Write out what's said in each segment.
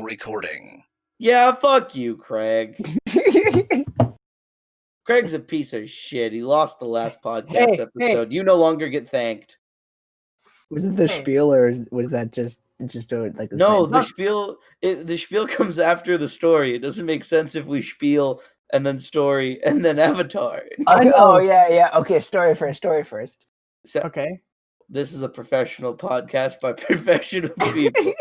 recording. Yeah, fuck you, Craig. Craig's a piece of shit. He lost the last podcast episode. You no longer get thanked. Was it the spiel, or was that just like a no? sentence? The spiel comes after the story. It doesn't make sense if we spiel and then story and then avatar. Okay, oh yeah. Okay, story first. So, Okay. This is a professional podcast by professional people.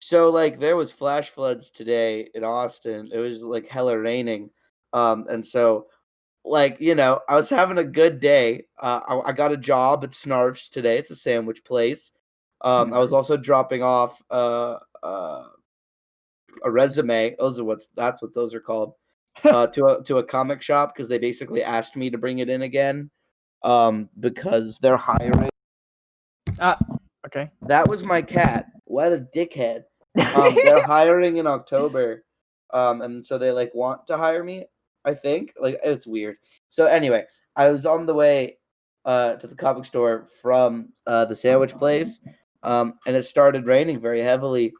So like there was flash floods today in Austin. It was like hella raining. And so like, you know, I was having a good day. I got a job at Snarf's today. It's a sandwich place. I was also dropping off a resume. That's what those are called. To a comic shop because they basically asked me to bring it in again. Because they're hiring. Okay. That was my cat. What a dickhead. They're hiring in October. And so they like want to hire me, I think. Like it's weird. So anyway, I was on the way to the comic store from the sandwich place. And it started raining very heavily.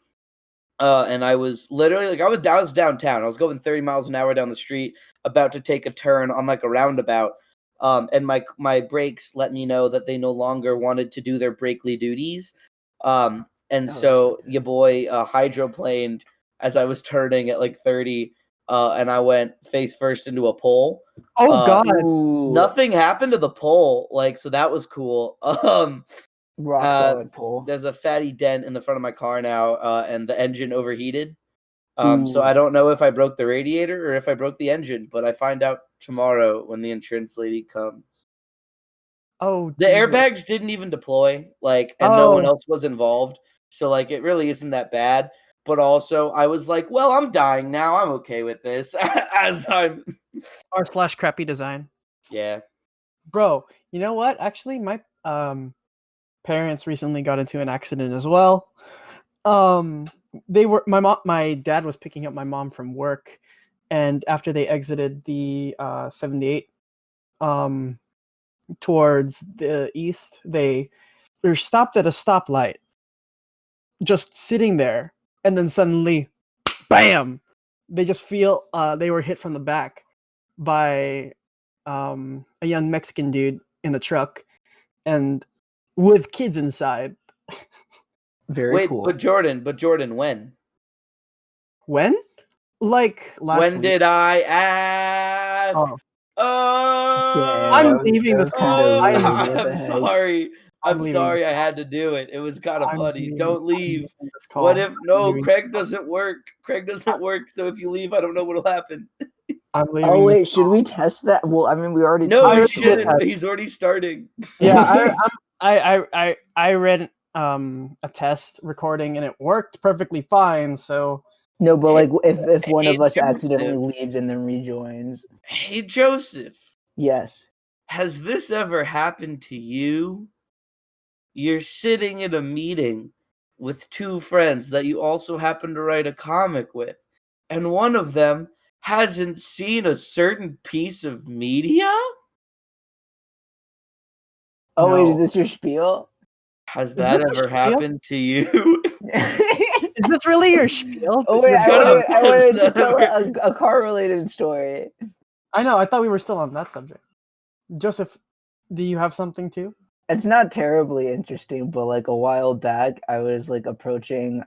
And I was literally like I was downtown. I was going 30 miles an hour down the street, about to take a turn on like a roundabout. And my brakes let me know that they no longer wanted to do their brakely duties. So your boy hydroplaned as I was turning at like 30, and I went face first into a pole. Oh God! Nothing happened to the pole, like so that was cool. Rock solid pole. There's a fatty dent in the front of my car now, and the engine overheated. So I don't know if I broke the radiator or if I broke the engine, but I find out tomorrow when the insurance lady comes. Oh, the airbags didn't even deploy, like, and no one else was involved. So like, it really isn't that bad. But also, I was like, well, I'm dying now. I'm okay with this. As I'm r/crappy design. Yeah, bro. You know what? Actually, my parents recently got into an accident as well. My dad was picking up my mom from work, and after they exited the 78 towards the east, they were stopped at a stoplight, just sitting there, and then suddenly bam, they just feel they were hit from the back by a young Mexican dude in a truck and with kids inside. Very cool. But Jordan, when? Like last when week. Did I ask? I'm leaving this call. I'm sorry. I'm sorry I had to do it. It was kind of funny. Don't leave. What if Craig doesn't work? Craig doesn't work, so if you leave, I don't know what'll happen. I'm leaving. Oh wait, should we test that? Well, I mean, we already. No, you shouldn't. He's already starting. Yeah, I read a test recording and it worked perfectly fine. So no, but like if one of us accidentally leaves and then rejoins. Hey Joseph. Yes. Has this ever happened to you? You're sitting in a meeting with two friends that you also happen to write a comic with, and one of them hasn't seen a certain piece of media? Oh, wait, is this your spiel? Has that ever happened to you? Is this really your spiel? Oh, wait, I wanted to tell a car-related story. I know, I thought we were still on that subject. Joseph, do you have something too? It's not terribly interesting, but like a while back, I was like approaching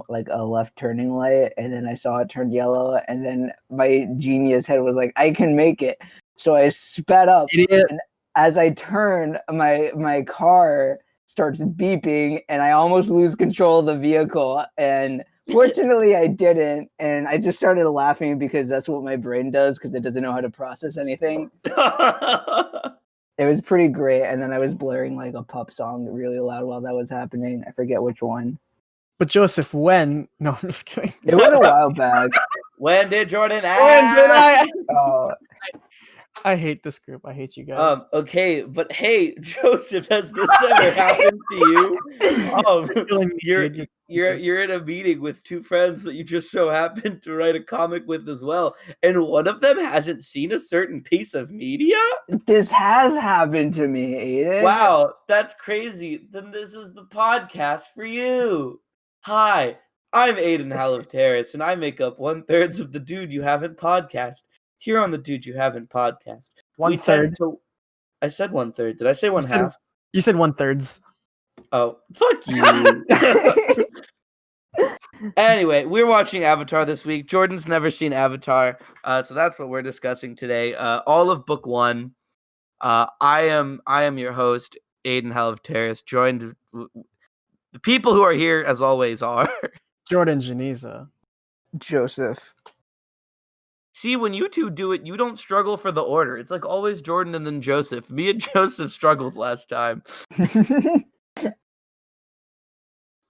like a left turning light, and then I saw it turn yellow, and then my genius head was like, I can make it. So I sped up, and as I turn, my car starts beeping, and I almost lose control of the vehicle. And fortunately, I didn't, and I just started laughing because that's what my brain does because it doesn't know how to process anything. It was pretty great, and then I was blaring like a pop song really loud while that was happening. I forget which one. But Joseph, when? No, I'm just kidding. It was a while back. When did Jordan ask? When did I? Oh. I hate this group. I hate you guys. Okay, but hey, Joseph, has this ever happened to you? You're in a meeting with two friends that you just so happen to write a comic with as well, and one of them hasn't seen a certain piece of media? This has happened to me, Aydin. Wow, that's crazy. Then this is the podcast for you. Hi, I'm Aydin Hallerterrace, and I make up 1/3 of the Dude You Haven't podcast. Here on the Dude You Haven't podcast, we tend 1/3. to. I said 1/3. Did I say one half? You said 1/3. Oh, fuck you. Anyway, we're watching Avatar this week. Jordan's never seen Avatar, so that's what we're discussing today. All of book 1. I am your host, Aydin Hallerterrace, joined. The people who are here, as always, are Jordan Janiza. Joseph. See, when you two do it, you don't struggle for the order. It's like always Jordan and then Joseph. Me and Joseph struggled last time.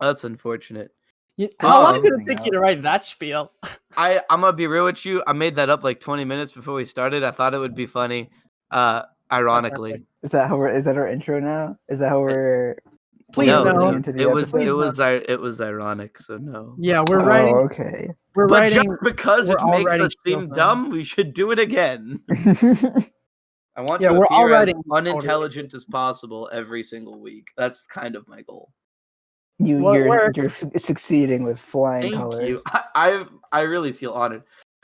That's unfortunate. How long did it take you to write that spiel? I'm gonna be real with you. I made that up like 20 minutes before we started. I thought it would be funny. Ironically, is that our intro now? Is that how we're? Please no. It was ironic. So no. Yeah, we're writing. Oh, okay. We're but writing. Just because it makes us seem dumb, we should do it again. I want to appear as unintelligent as possible every single week. That's kind of my goal. You're succeeding with flying colors. Thank you. I really feel honored.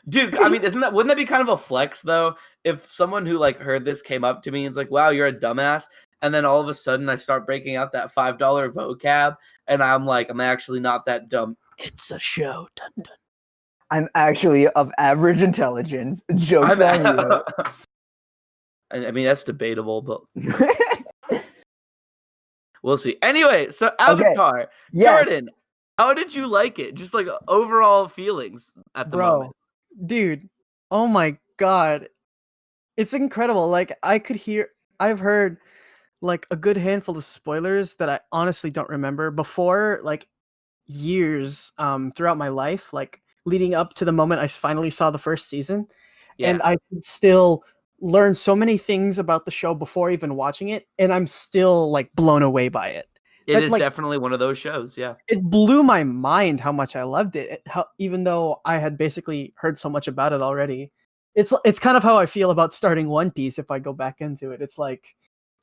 Dude, I mean, wouldn't that be kind of a flex though? If someone who like heard this came up to me and is like, wow, you're a dumbass. And then all of a sudden I start breaking out that $5 vocab and I'm like, I'm actually not that dumb. It's a show. Dun, dun. I'm actually of average intelligence. Joke's on you. I mean, that's debatable, but we'll see. Anyway, so Avatar. Okay. Yes. Jordan, how did you like it? Just like overall feelings at the moment. Dude, oh my god. It's incredible. Like I've heard like a good handful of spoilers that I honestly don't remember before, like years throughout my life, like leading up to the moment I finally saw the first season. Yeah. And I could still learn so many things about the show before even watching it, and I'm still like blown away by it. It is like, definitely one of those shows, yeah. It blew my mind how much I loved it, even though I had basically heard so much about it already. It's kind of how I feel about starting One Piece if I go back into it. It's like,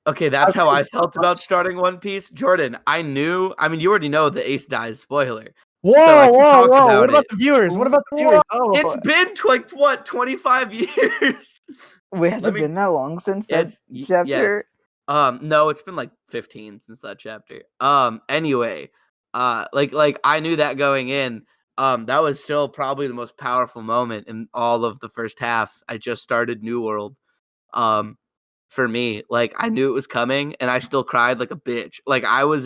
okay, that's how I felt about starting One Piece. Jordan, you already know the Ace dies spoiler. Whoa, so whoa! What about the viewers? Oh. It's been like, what, 25 years? Wait, has it been that long since that chapter? Yes. No, it's been like 15 since that chapter. Anyway, like I knew that going in. That was still probably the most powerful moment in all of the first half. I just started New World. For me, like I knew it was coming, and I still cried like a bitch. Like I was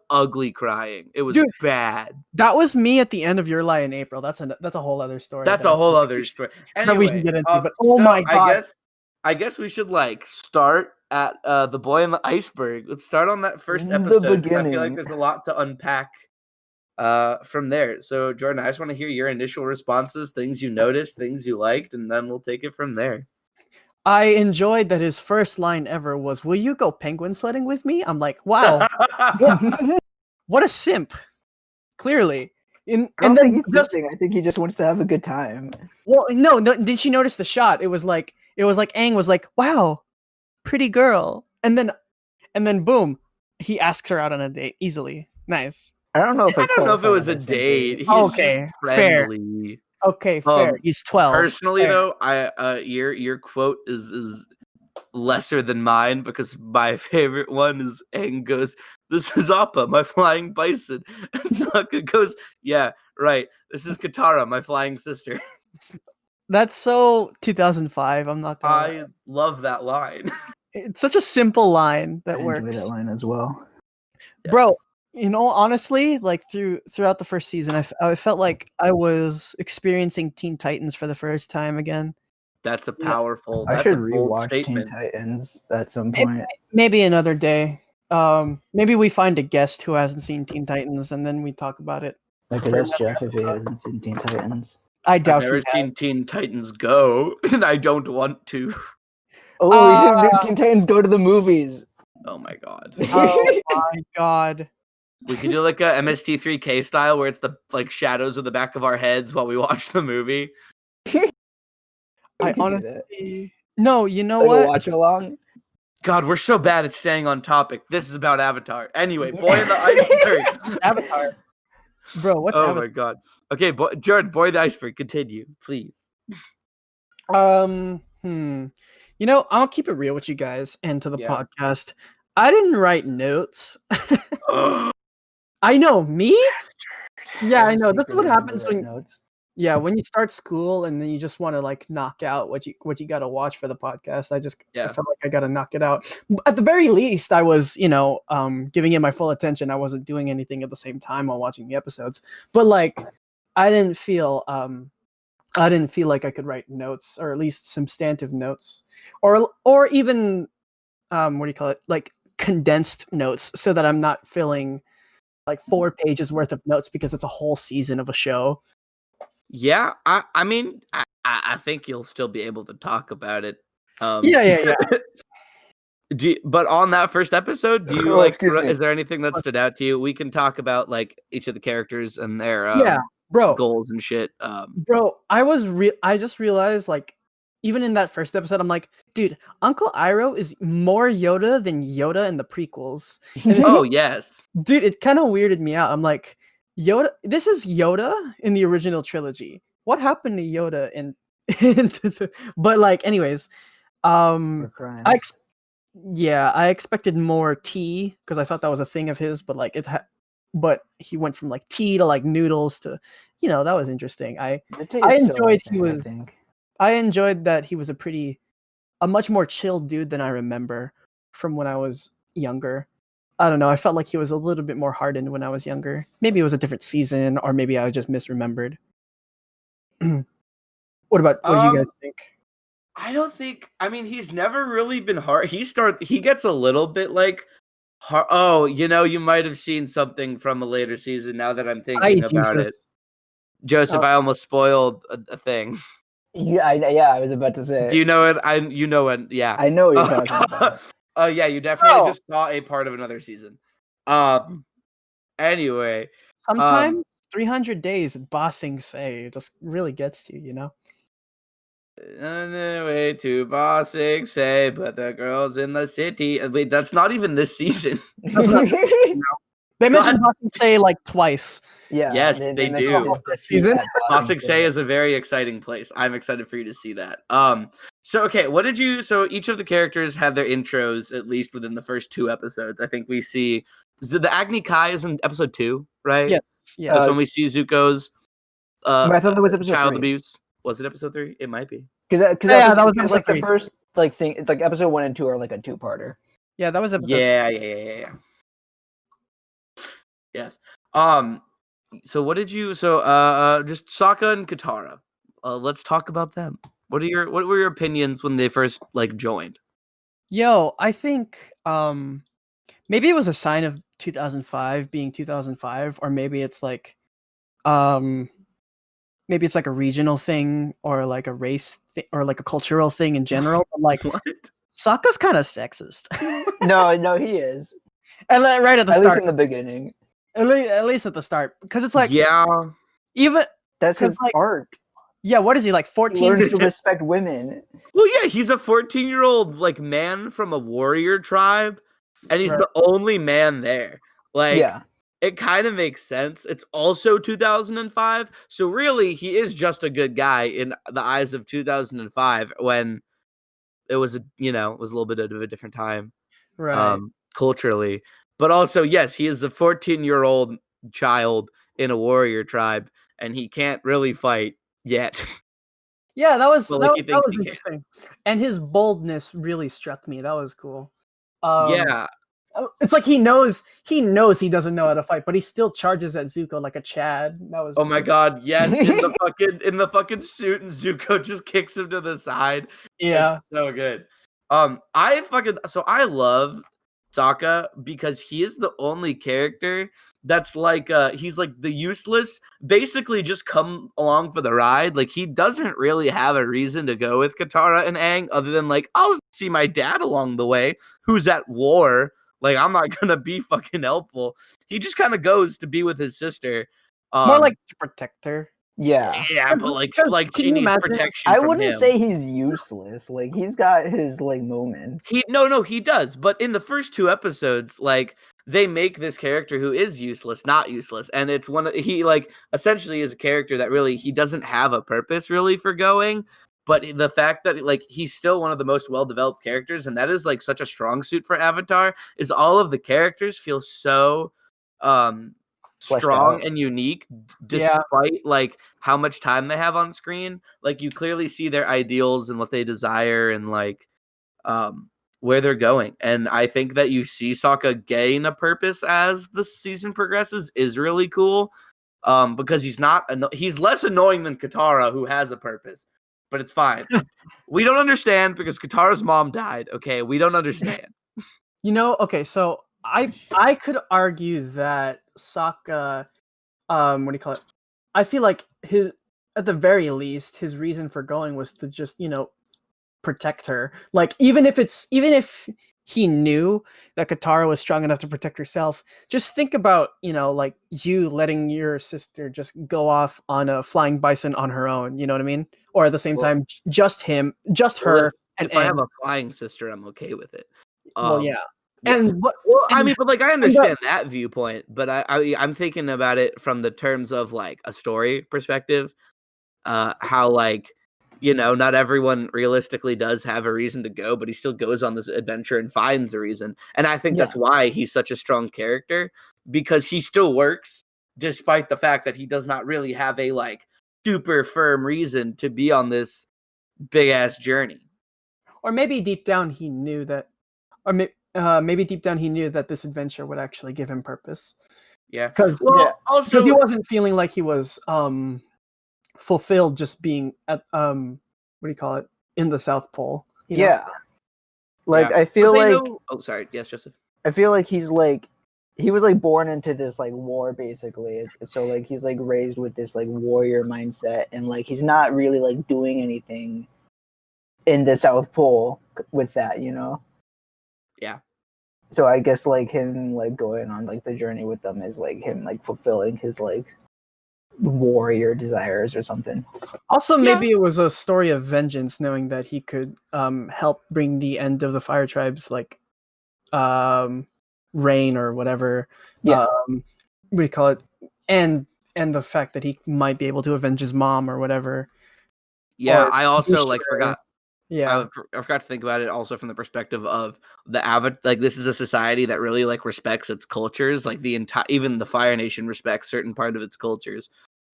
ugly crying. It was bad. That was me at the end of Your Lie in April. That's a whole other story. That's a whole other story. Anyway, we can get into. But my god, I guess we should like start at The Boy in the Iceberg. Let's start on that first episode. I feel like there's a lot to unpack from there. So Jordan, I just want to hear your initial responses, things you noticed, things you liked, and then we'll take it from there. I enjoyed that his first line ever was, "Will you go penguin sledding with me?" I'm like, wow, what a simp. Clearly. I think he's simping. I think he just wants to have a good time. Well, no, didn't you notice the shot? It was like Aang was like, wow, pretty girl. And then boom, he asks her out on a date easily. Nice. I don't know if it was a date. He's okay, fair. Okay, fair. He's 12. Personally, though, your quote is lesser than mine because my favorite one is Aang goes, "This is Appa, my flying bison," and Sokka goes, "Yeah, right. This is Katara, my flying sister." That's so 2005. I'm not gonna. I love that line. It's such a simple line that works. I enjoy that line as well, bro. You know, honestly, like throughout the first season, I felt like I was experiencing Teen Titans for the first time again. That's a powerful. I should rewatch Teen Titans at some point. Maybe another day. Maybe we find a guest who hasn't seen Teen Titans, and then we talk about it. I could ask Jeff if he hasn't seen Teen Titans. I doubt. I've never seen Teen Titans Go, and I don't want to. Oh, we should do Teen Titans Go to the movies. Oh my god. Oh my god. We could do like a MST3K style where it's the like shadows of the back of our heads while we watch the movie. I honestly no, you know what? Watch along. God, we're so bad at staying on topic. This is about Avatar. Anyway, Boy in the Iceberg. Avatar. Bro, what's Oh my god. Okay, Jordan, boy the iceberg. Continue, please. You know, I'll keep it real with you guys and to the Yeah. podcast. I didn't write notes. I know me. Yeah, I know. This is what happens when notes. yeah, when you start school and then you just want to like knock out what you got to watch for the podcast. I felt like I got to knock it out. At the very least, I was, giving it my full attention. I wasn't doing anything at the same time while watching the episodes. But like I didn't feel like I could write notes, or at least substantive notes, or even what do you call it? Like condensed notes, so that I'm not filling like 4 pages worth of notes because it's a whole season of a show. Yeah, I mean, I think you'll still be able to talk about it. Yeah. But on that first episode, do you is there anything that stood out to you? We can talk about like each of the characters and their bro, goals and shit. Bro, I just realized, like, even in that first episode, I'm like, dude, Uncle Iroh is more Yoda than Yoda in the prequels. Oh yes, dude, it kind of weirded me out. I'm like, Yoda, this is Yoda in the original trilogy. What happened to Yoda in but like, anyways, I expected more tea because I thought that was a thing of his, but like but he went from like tea to like noodles to, that was interesting. I enjoyed that he was a much more chill dude than I remember from when I was younger. I don't know. I felt like he was a little bit more hardened when I was younger. Maybe it was a different season, or maybe I just misremembered. What do you guys think? I don't think. I mean, he's never really been hard. He gets a little bit like. Oh, you might have seen something from a later season. Now that I'm thinking about it, Joseph, I almost spoiled a thing. Yeah, I was about to say. Do you know it? You know it. Yeah, I know what you're talking about. Yeah, you definitely just saw a part of another season. Anyway, sometimes 300 days at Bossing Say just really gets to you, On the way to Bossing Say, but the girls in the city. Wait, that's not even this season. That's not, They mentioned Bossing Say like twice. Yeah. Yes, they do. Season. Bossing Say is a very exciting place. I'm excited for you to see that. So okay, so each of the characters had their intros at least within the first 2 episodes. I think we see the Agni Kai is in episode 2, right? Yes. That's when we see Zuko's I thought that was episode child 3. abuse. Was it episode 3? It might be. Because that was like the first like thing. It's like episode 1 and 2 are like a 2-parter. Yeah, that was episode. Yeah. Yes. So what did you? So just Sokka and Katara. Let's talk about them. What were your opinions when they first like joined? Yo, I think maybe it was a sign of 2005 being 2005, or maybe it's like maybe it's like a regional thing or like a race or like a cultural thing in general. But like, what? Sokka's kind of sexist. No, he is. And right at the at start, least in the beginning. At least at the start, because it's like even that's his like, art. Yeah, what is he like 14? He learns to respect women. Well, yeah, he's a 14-year-old like man from a warrior tribe, and he's the only man there. Like, it kind of makes sense. It's also 2005, so really, he is just a good guy in the eyes of 2005 when it was it was a little bit of a different time, right? Culturally, but also yes, he is a 14-year-old child in a warrior tribe, and he can't really fight yet. Yeah, that was interesting, and his boldness really struck me. That was cool. Yeah. It's like he knows he doesn't know how to fight, but he still charges at Zuko like a Chad. That was my god, yes, in the fucking suit, and Zuko just kicks him to the side. Yeah, it's so good. I love Sokka because he is the only character that's like he's like the useless, basically just come along for the ride. Like he doesn't really have a reason to go with Katara and Aang other than like I'll see my dad along the way who's at war. Like, I'm not going to be fucking helpful. He just kind of goes to be with his sister. More like to protect her. Yeah. Yeah, but like Because can she you needs imagine- protection I from wouldn't him. say he's useless. Like he's got his like moments. He does. But in the first 2 episodes, like they make this character who is useless not useless, and it's he like essentially is a character that really he doesn't have a purpose really for going. But the fact that like he's still one of the most well-developed characters, and that is like such a strong suit for Avatar, is all of the characters feel so Fleshed strong out. and unique Yeah. despite like how much time they have on screen. Like you clearly see their ideals and what they desire and like where they're going. And I think that you see Sokka gain a purpose as the season progresses is really cool. Because he's less annoying than Katara, who has a purpose. But it's fine. We don't understand because Katara's mom died. Okay, we don't understand. Okay, so I could argue that Sokka, what do you call it? I feel like at the very least, his reason for going was to just, protect her. Like even if he knew that Katara was strong enough to protect herself, just think about, like you letting your sister just go off on a flying bison on her own, you know what I mean? Or at the same time, just her, If I have a flying sister, I'm okay with it. Well, yeah. Yeah. And what? Well, I and- mean, but like I understand that viewpoint, but I'm thinking about it from the terms of like a story perspective. How like not everyone realistically does have a reason to go, but he still goes on this adventure and finds a reason. And I think that's why he's such a strong character, because he still works despite the fact that he does not really have a like super firm reason to be on this big ass journey. Or maybe deep down he knew that, or maybe deep down he knew that this adventure would actually give him purpose. Yeah. Because Also he wasn't feeling like he was fulfilled just being at what do you call it, in the South Pole. Yeah. Like Yeah. I feel But they like know- Oh, sorry. Yes, Joseph. I feel like he was like born into this like war basically. So like he's like raised with this like warrior mindset, and like he's not really like doing anything in the South Pole with that, Yeah. So I guess like him like going on like the journey with them is like him like fulfilling his like warrior desires or something. Also, maybe it was a story of vengeance, knowing that he could help bring the end of the Fire Tribes, like reign or whatever. Yeah. What do you call it? And the fact that he might be able to avenge his mom or whatever. Yeah, Or I also missionary. forgot. Yeah. I forgot to think about it also from the perspective of the like this is a society that really like respects its cultures, like the entire even the Fire Nation respects certain part of its cultures.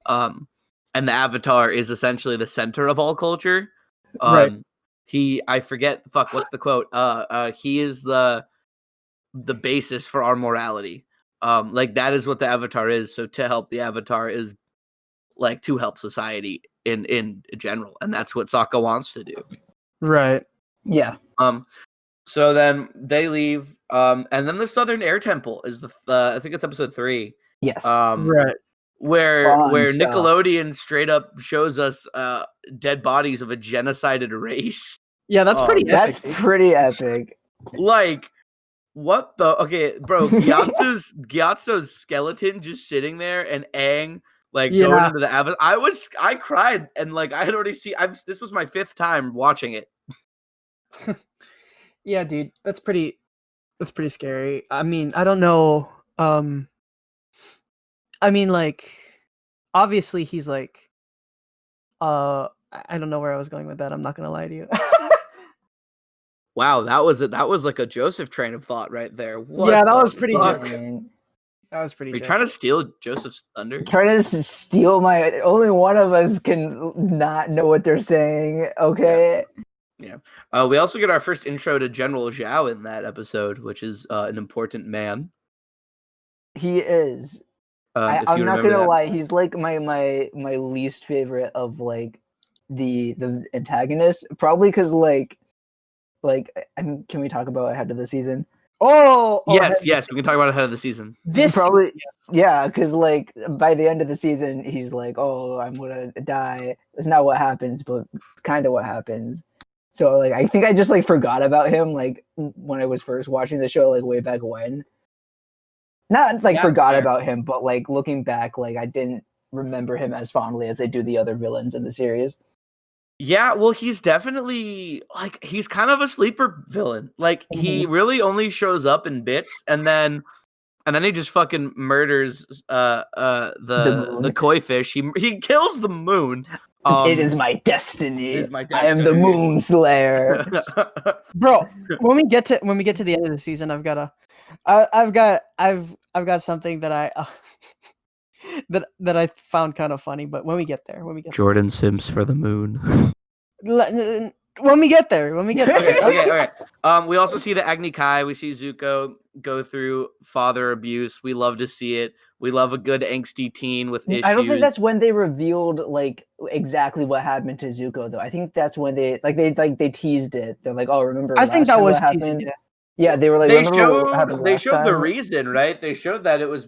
And the Avatar is essentially the center of all culture. Right. I forget what's the quote? He is the basis for our morality. Like that is what the Avatar is. So to help the Avatar is like to help society in general, and that's what Sokka wants to do. Right. Yeah. So then they leave, and then the Southern Air Temple is I think it's episode 3. Yes. Right. Where Fun stuff. Nickelodeon straight up shows us dead bodies of a genocided race. Yeah, that's pretty That's epic. Dude. pretty epic. Like, what the? Okay, bro, Gyatso's skeleton just sitting there, and Aang like going into the Avatar. I cried, and like I had already seen. This was my 5th time watching it. Yeah, dude, that's pretty scary. I mean, I don't know. I mean, like, obviously he's like, I don't know where I was going with that. I'm not gonna lie to you. Wow, that was like a Joseph train of thought right there. What Yeah, that the was pretty fuck? That was pretty. Are you trying to steal Joseph's thunder? Trying to steal my. Only one of us can not know what they're saying. Okay. Yeah. We also get our first intro to General Zhao in that episode, which is an important man. He is. I'm not gonna lie. He's like my least favorite of like the antagonist. Probably because like can we talk about ahead of the season? Yes, we can talk about it ahead of the season. This probably yeah, because like by the end of the season, he's like, "Oh, I'm gonna die." It's not what happens, but kind of what happens. So like, I think I just like forgot about him like when I was first watching the show, like way back when. Not like forgot about him, but like looking back, like I didn't remember him as fondly as they do the other villains in the series. Yeah, well, he's definitely like he's kind of a sleeper villain. Like he really only shows up in bits, and then he just fucking murders the koi fish. He kills the moon. It is my destiny. It is my I am the destiny. Moon Slayer. Bro, when we get to the end of the season, I've got something that I that I found kind of funny. But when we get there, Jordan Sims for the moon. When we get there. Okay. We also see the Agni Kai. We see Zuko go through father abuse. We love to see it. We love a good angsty teen with issues. I don't think that's when they revealed like exactly what happened to Zuko, though. I think that's when they teased it. They're like, "Oh, remember?" I think that was happened. teasing, yeah, they were like, they showed the reason, right? They showed that it was.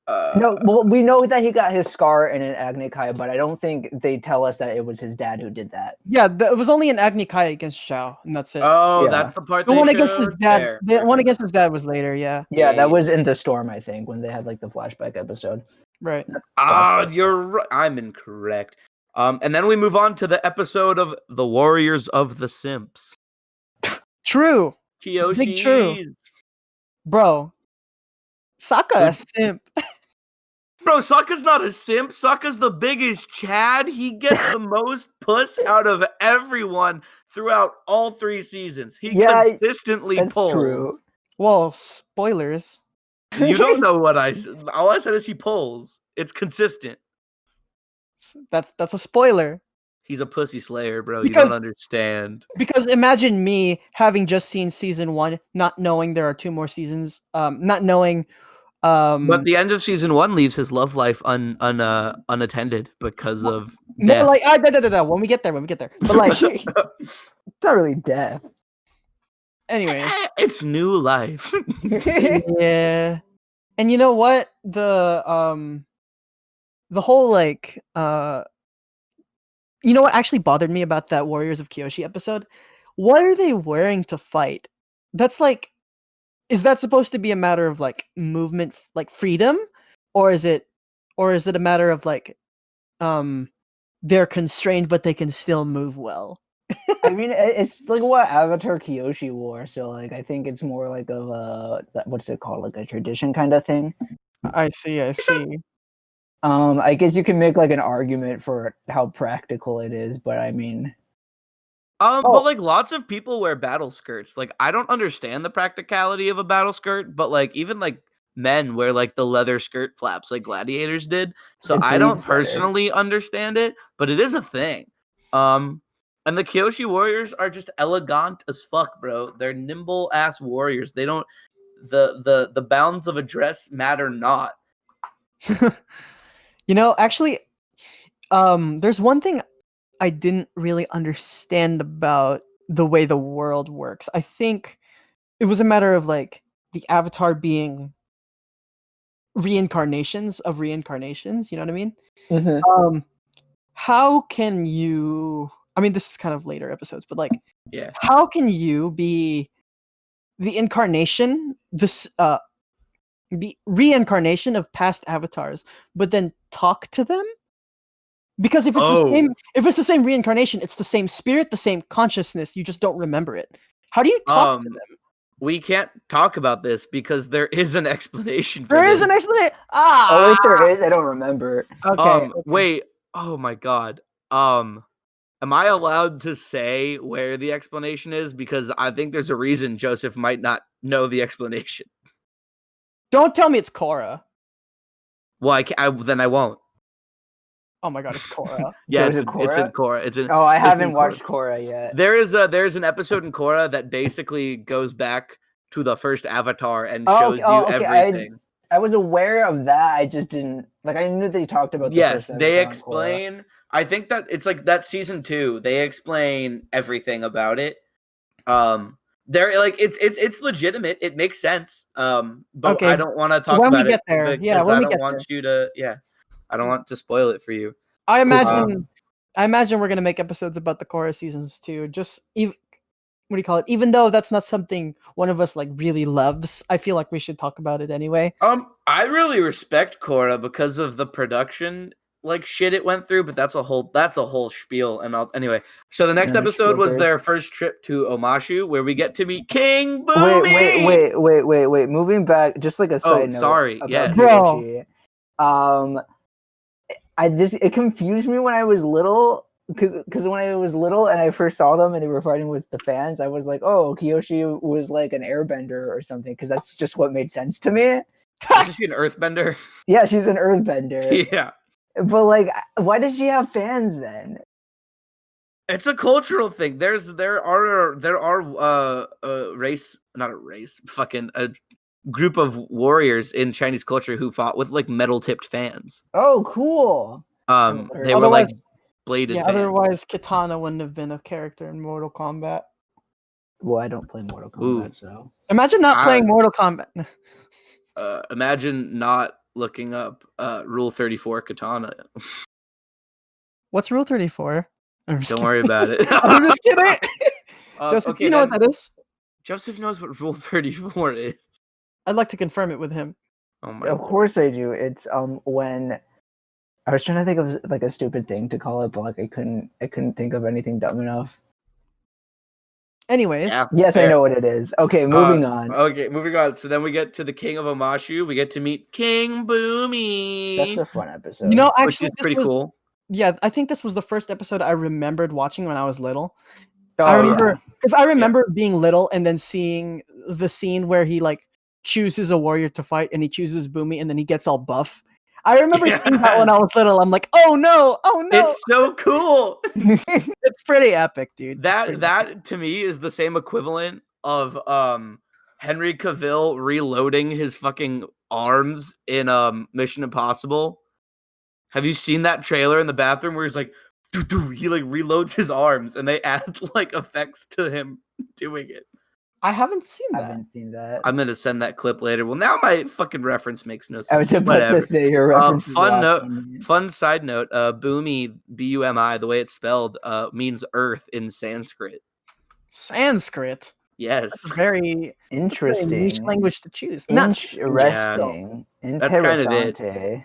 No, well, we know that he got his scar in an Agni Kai, but I don't think they tell us that it was his dad who did that. Yeah, it was only an Agni Kai against Shao, and that's it. Oh, Yeah. that's the part. The one against his dad. The one against his dad was later. Yeah. Yeah, that was in the storm, I think, when they had like the flashback episode. Right. You're right. I'm incorrect. And then we move on to the episode of the Warriors of the Simps. True. Kyoshi. Big true. Bro. Sokka a simp. Bro, Sokka's not a simp. Sokka's the biggest Chad. He gets the most puss out of everyone throughout all 3 seasons. He consistently pulls. True. Well, spoilers. You don't know what I said. All I said is he pulls. It's consistent. That's a spoiler. He's a pussy slayer, bro. You don't understand. Because imagine me having just seen season 1, not knowing there are 2 more seasons, not knowing. But the end of season 1 leaves his love life unattended because of death. No, like when we get there. But like, it's not really death. Anyway, it's new life. Yeah, and you know what? The whole like you know what actually bothered me about that Warriors of Kyoshi episode? What are they wearing to fight? That's like. Is that supposed to be a matter of like movement, like freedom, or is it a matter of like, they're constrained but they can still move well? I mean, it's like what Avatar Kyoshi wore, so like I think it's more like of a what's it called, like a tradition kind of thing. I see. I guess you can make like an argument for how practical it is, but I mean. But like lots of people wear battle skirts. Like I don't understand the practicality of a battle skirt, but like even like men wear like the leather skirt flaps like gladiators did. So I don't personally understand it, but it is a thing. And the Kyoshi warriors are just elegant as fuck, bro. They're nimble ass warriors. They don't the bounds of a dress matter not. You know, actually, there's one thing I didn't really understand about the way the world works. I think it was a matter of like the Avatar being reincarnations of reincarnations. You know what I mean? Mm-hmm. How can you? I mean, this is kind of later episodes, but like, yeah, how can you be the incarnation, the reincarnation of past avatars, but then talk to them? Because if it's the same reincarnation, it's the same spirit, the same consciousness. You just don't remember it. How do you talk to them? We can't talk about this because there is an explanation for There this. is an explanation. Oh, if there is, I don't remember. Okay. Wait. Oh my god. Am I allowed to say where the explanation is? Because I think there's a reason Joseph might not know the explanation. Don't tell me it's Korra. Well, then I won't. Oh my god, it's Korra. Yeah, So it's in Korra. I haven't watched Korra yet. There's an episode in Korra that basically goes back to the first Avatar and shows you everything. I was aware of that. I just didn't like. I knew they talked about. Yes, they explain. I think that it's like that season 2. They explain everything about it. They're like it's legitimate. It makes sense. But okay. I don't want to talk when about we get it there. because Yeah, when I we don't get want there. you to. Yeah, I don't want to spoil it for you. I imagine we're gonna make episodes about the Korra seasons too. Just what do you call it? Even though that's not something one of us like really loves, I feel like we should talk about it anyway. I really respect Korra because of the production like shit it went through, but that's a whole spiel. And anyway, so the next Yeah, episode was Spielberg. their first trip to Omashu, where we get to meet King Boomy. Wait. Moving back, just like a side note. Sorry, about yes. Kyoshi. It confused me when I was little. Because when I was little and I first saw them and they were fighting with the fans, I was like, oh, Kyoshi was like an airbender or something, because that's just what made sense to me. Is she an earthbender? Yeah, she's an earthbender. Yeah. But like, why does she have fans then? It's a cultural thing. There are race, not a race, fucking a group of warriors in Chinese culture who fought with like metal tipped fans. Oh, cool. They were like bladed fans. Otherwise Katana wouldn't have been a character in Mortal Kombat. Well, I don't play Mortal Kombat, so imagine not playing Mortal Kombat. Imagine not looking up Rule 34 Katana. What's Rule 34? Don't worry about it. I'm just kidding. Joseph, do you know what that is? Joseph knows what Rule 34 is. I'd like to confirm it with him. Oh my Of course I do. It's when I was trying to think of like a stupid thing to call it, but like I couldn't think of anything dumb enough. Anyways. Yeah, yes, I know what it is. Okay, moving on. Okay, moving on. So then we get to the King of Omashu. We get to meet King Boomy. That's a fun episode. You know, which actually, is pretty cool. Yeah, I think this was the first episode I remembered watching when I was little. Oh, I remember because I remember being little and then seeing the scene where he like chooses a warrior to fight and he chooses Boomy and then he gets all buff. I remember seeing that when I was little. I'm like, oh no. It's so cool. It's pretty epic, dude. That to me is the same equivalent of Henry Cavill reloading his fucking arms in Mission Impossible. Have you seen that trailer in the bathroom where he's like, he like reloads his arms and they add like effects to him doing it? I haven't seen that. I haven't seen that. I'm gonna send that clip later. Well, now my fucking reference makes no sense. I was about to say your reference. Fun side note. Boomy, B-U-M-I, the way it's spelled, means earth in Sanskrit. Sanskrit. Yes. That's a very interesting niche language to choose. Interesting. That's kind of it.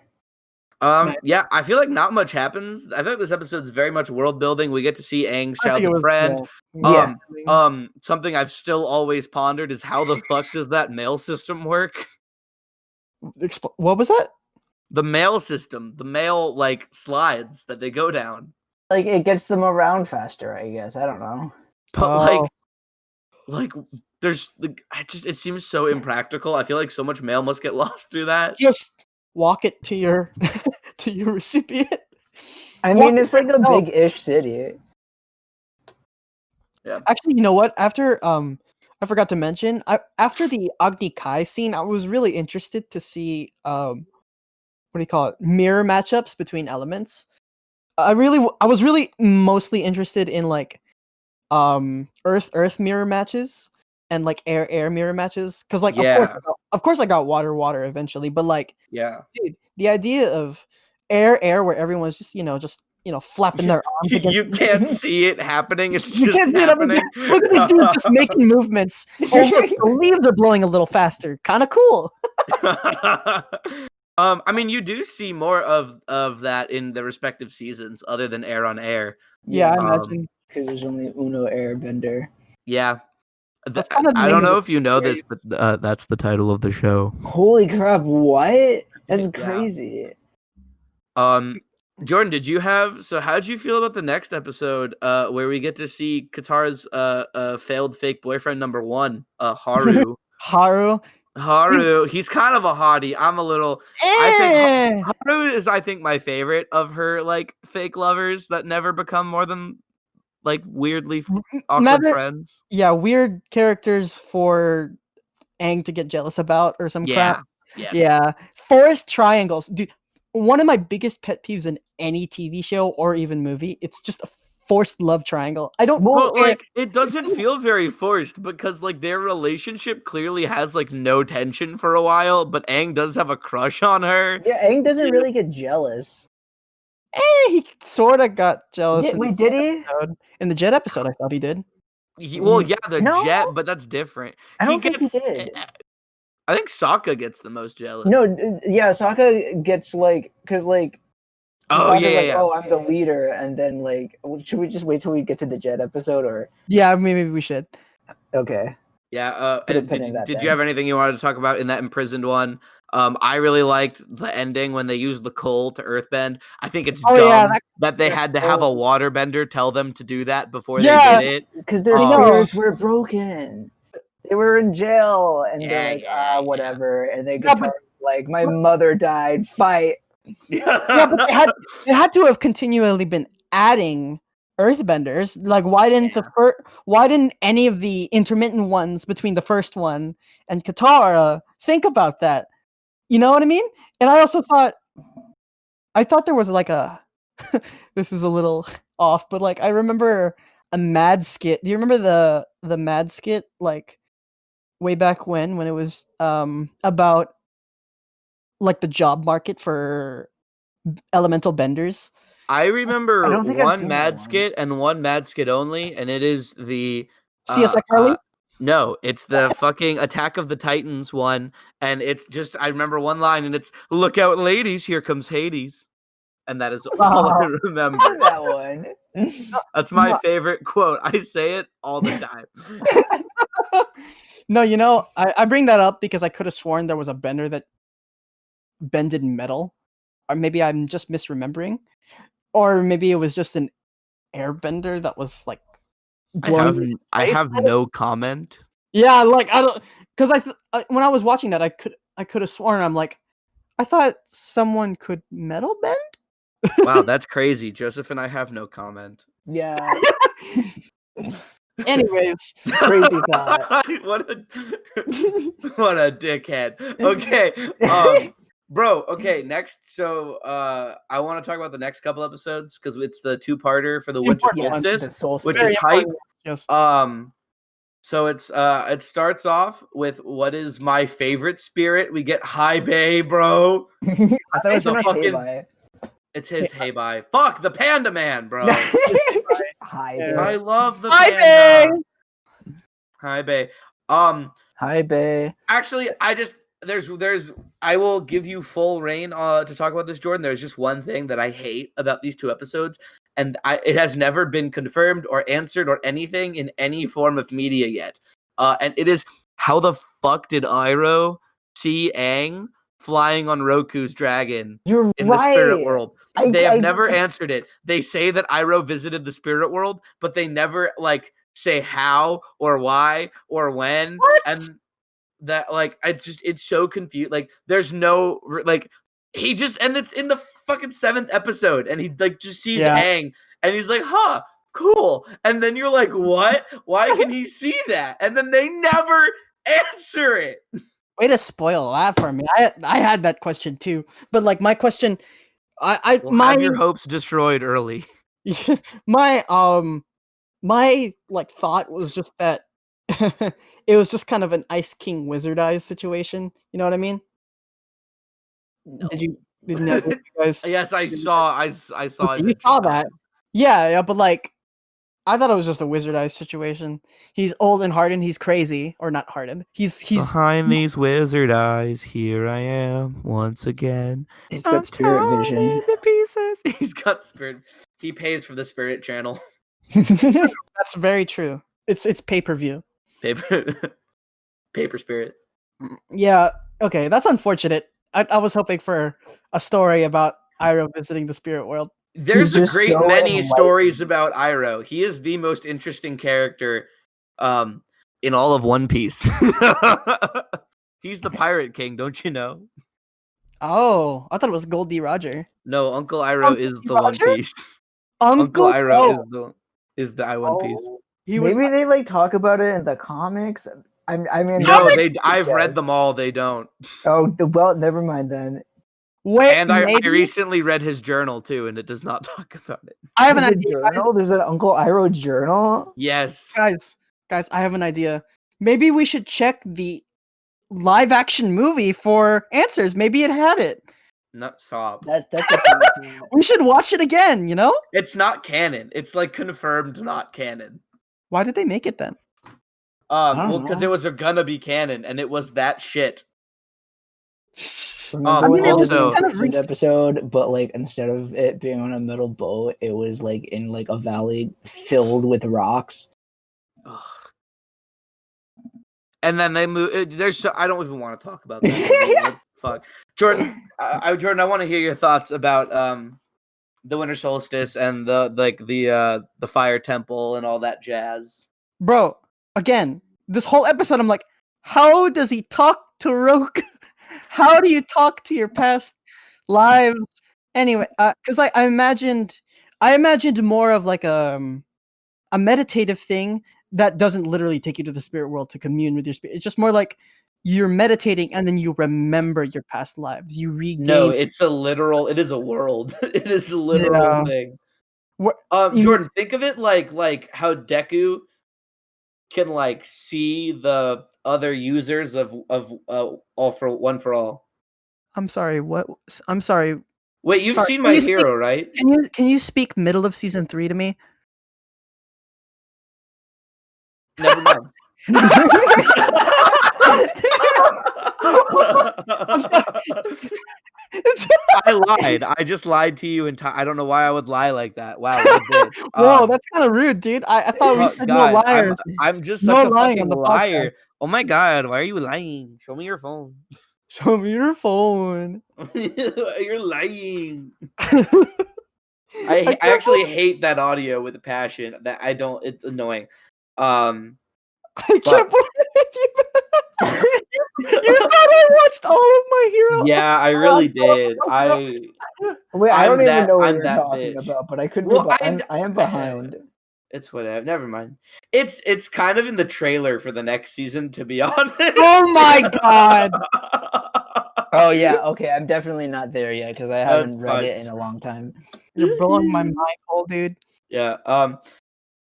Yeah, I feel like not much happens. I think this episode's very much world building. We get to see Aang's childhood friend. Yeah. Something I've still always pondered is how the fuck does that mail system work? What was that? The mail system, the mail like slides that they go down. Like it gets them around faster, I guess. I don't know. But like there's it seems so impractical. I feel like so much mail must get lost through that. Just walk it to your to your recipient. I mean, it's like a big-ish city. Yeah. Actually, you know what? After I forgot to mention, after the Agni Kai scene, I was really interested to see what do you call it? Mirror matchups between elements. I was really mostly interested in like earth mirror matches and like air mirror matches, because like of course I got water eventually, but like dude, the idea of air where everyone's just flapping their arms you can't see it happening. It's just happening. Look at these dudes just making movements. The leaves are blowing a little faster. Kind of cool. I mean, you do see more of that in the respective seasons, other than air on air. Yeah, I imagine. Because there's only Uno Airbender. Yeah. I don't know if you know this, but that's the title of the show. Holy crap, what? That's crazy. Jordan, how did you feel about the next episode where we get to see Katara's failed fake boyfriend number 1, Haru? Haru, he's kind of a hottie. I'm a little. I think Haru is, my favorite of her like fake lovers that never become more than like weirdly awkward friends. Yeah, weird characters for Aang to get jealous about or some crap. Yes. Yeah, forest triangles, dude. One of my biggest pet peeves in any TV show or even movie, it's just a forced love triangle. I don't it doesn't feel very forced because like their relationship clearly has like no tension for a while, but Aang does have a crush on her. Yeah, Aang doesn't really get jealous. He sort of got jealous. Wait, did he? In the Jet episode, I thought he did. Well, yeah, the No? jet, but that's different. I don't think he gets. did. I think Sokka gets the most jealous. No, yeah, Sokka gets like, because like, Oh Sokka's yeah, like, yeah. oh, I'm the leader, and then like, should we just wait till we get to the Jet episode, or Yeah, maybe we should. okay? Yeah. Put a And pin in that did then. you have anything you wanted to talk about in that imprisoned one? I really liked the ending when they used the coal to earthbend. I think it's Oh, dumb yeah, that they had to have a waterbender tell them to do that before they Yeah. did it. Because their Oh. spirits were broken. They were in jail, and they're like, Yeah. whatever. And they Yeah, guitar like, my mother died. Fight. Yeah, but they had to have continually been adding earthbenders. Like, why didn't any of the intermittent ones between the first one and Katara think about that? You know what I mean? And I also thought there was like a this is a little off, but like I remember a mad skit. Do you remember the mad skit like way back when it was about like the job market for elemental benders? I remember I don't think I've one seen that mad one. skit and one mad skit only, and it is the CSI Carly? no, it's the fucking Attack of the Titans one, and it's just I remember one line, and it's "Look out, ladies! Here comes Hades," and that is all I remember. That one. That's my favorite quote. I say it all the time. No, you know, I bring that up because I could have sworn there was a bender that bended metal, or maybe I'm just misremembering, or maybe it was just an airbender that was like. I have no comment. Yeah, like I don't, because when I was watching that, I could have sworn I'm like, I thought someone could metal bend. Wow, that's crazy. Joseph and I have no comment. Yeah. Anyways, Crazy thought. what a dickhead. Okay, bro. Okay, next. So, I want to talk about the next couple episodes because it's the two-parter for the winter important Yes, solstice, the solstice. which very is hype. important. Yes. So it starts off with what is my favorite spirit. We get High Bay, bro. I thought it was It's a pronounced fucking- Heibai. It's his Hey Bye. Fuck the Panda Man, bro. Hi, Yeah. I love the Hi, Panda. Hi Bay. Hi, Bay. Actually, I will give you full reign to talk about this, Jordan. There's just one thing that I hate about these two episodes, and it has never been confirmed or answered or anything in any form of media yet. And it is, how the fuck did Iroh see Aang flying on Roku's dragon You're in right. the spirit world? They have I- never answered it. They say that Iroh visited the spirit world, but they never like say how or why or when. What? And that like it's so confused. Like there's no like he just, and it's in the fucking 7th episode, and he like just sees Aang, and he's like, huh, cool. And then you're like, what? Why can he see that? And then they never answer it. Way to spoil that for me. I had that question too, but like my question, Have your hopes destroyed early. my like thought was just that it was just kind of an Ice King Wizard Eyes situation. You know what I mean? No. Did you guys? Yes, I saw it. You saw that? Yeah, but like, I thought it was just a Wizard Eyes situation. He's old and hardened. He's crazy, or not hardened. He's behind these wizard eyes. Here I am once again. He's got spirit vision. To pieces. He's got spirit. He pays for the Spirit Channel. That's very true. It's pay-per-view. Paper Spirit. Yeah. Okay, that's unfortunate. I was hoping for a story about Iroh visiting the spirit world. There's a just great so many enlightened. stories about Iroh. He is the most interesting character in all of One Piece. He's the Pirate King, don't you know? Oh, I thought it was Goldie Roger. No, Uncle Iroh is the Roger? One Piece. Uncle Iroh is the One Piece. He was Maybe they like talk about it in the comics. I mean, No, I've read them all. They don't. Oh, well, never mind then. Wait, And I maybe? recently read his journal too, and it does not talk about it. I have an There's a idea, guys. journal? There's an Uncle Iroh journal. Yes. Guys, I have an idea. Maybe we should check the live action movie for answers. Maybe it had it. No, stop. That's a fun thing. We should watch it again, you know? It's not canon. It's like confirmed not canon. Why did they make it then? Well, because know. it was gonna be canon, and it was that shit. Remember when they did also- the imprisoned episode, but like instead of it being on a metal boat, it was like in like a valley filled with rocks. Ugh. And then they move. There's I don't even want to talk about that movie. Like, fuck, Jordan. Jordan, I want to hear your thoughts about the winter solstice and the fire temple and all that jazz. Bro, again, this whole episode, I'm like, how does he talk to Roke? How do you talk to your past lives? Anyway, because I imagined more of like a meditative thing that doesn't literally take you to the spirit world to commune with your spirit. It's just more like you're meditating and then you remember your past lives. You regain. No, it's a literal. It is a world. It is a literal thing. Jordan, think of it like how Deku can like see the other users of All for One for All. I'm sorry. What? I'm sorry. Wait, you've Sorry, seen can My you speak- Hero, right? Can you speak middle of season 3 to me? Never mind. I'm sorry. I lied. I just lied to you, and I don't know why I would lie like that. Wow, what a bitch. Whoa, that's kind of rude, dude. I thought we said no God, liars. I'm just No such a lying fucking on the liar. Oh my god, why are you lying? Show me your phone. Show me your phone. You're lying. I I actually hate that audio with a passion. That I don't. It's annoying. can't believe you thought I watched all of My Hero. Yeah, I really did. Wait, I I'm don't that- even know what I'm you're that talking bitch. about, but I could Well, be. I am behind. It's whatever. Never mind. It's kind of in the trailer for the next season, to be honest. Oh my god. Oh yeah, okay. I'm definitely not there yet because I haven't That's read fine. it in a long time. You're blowing my mind, old dude. Yeah.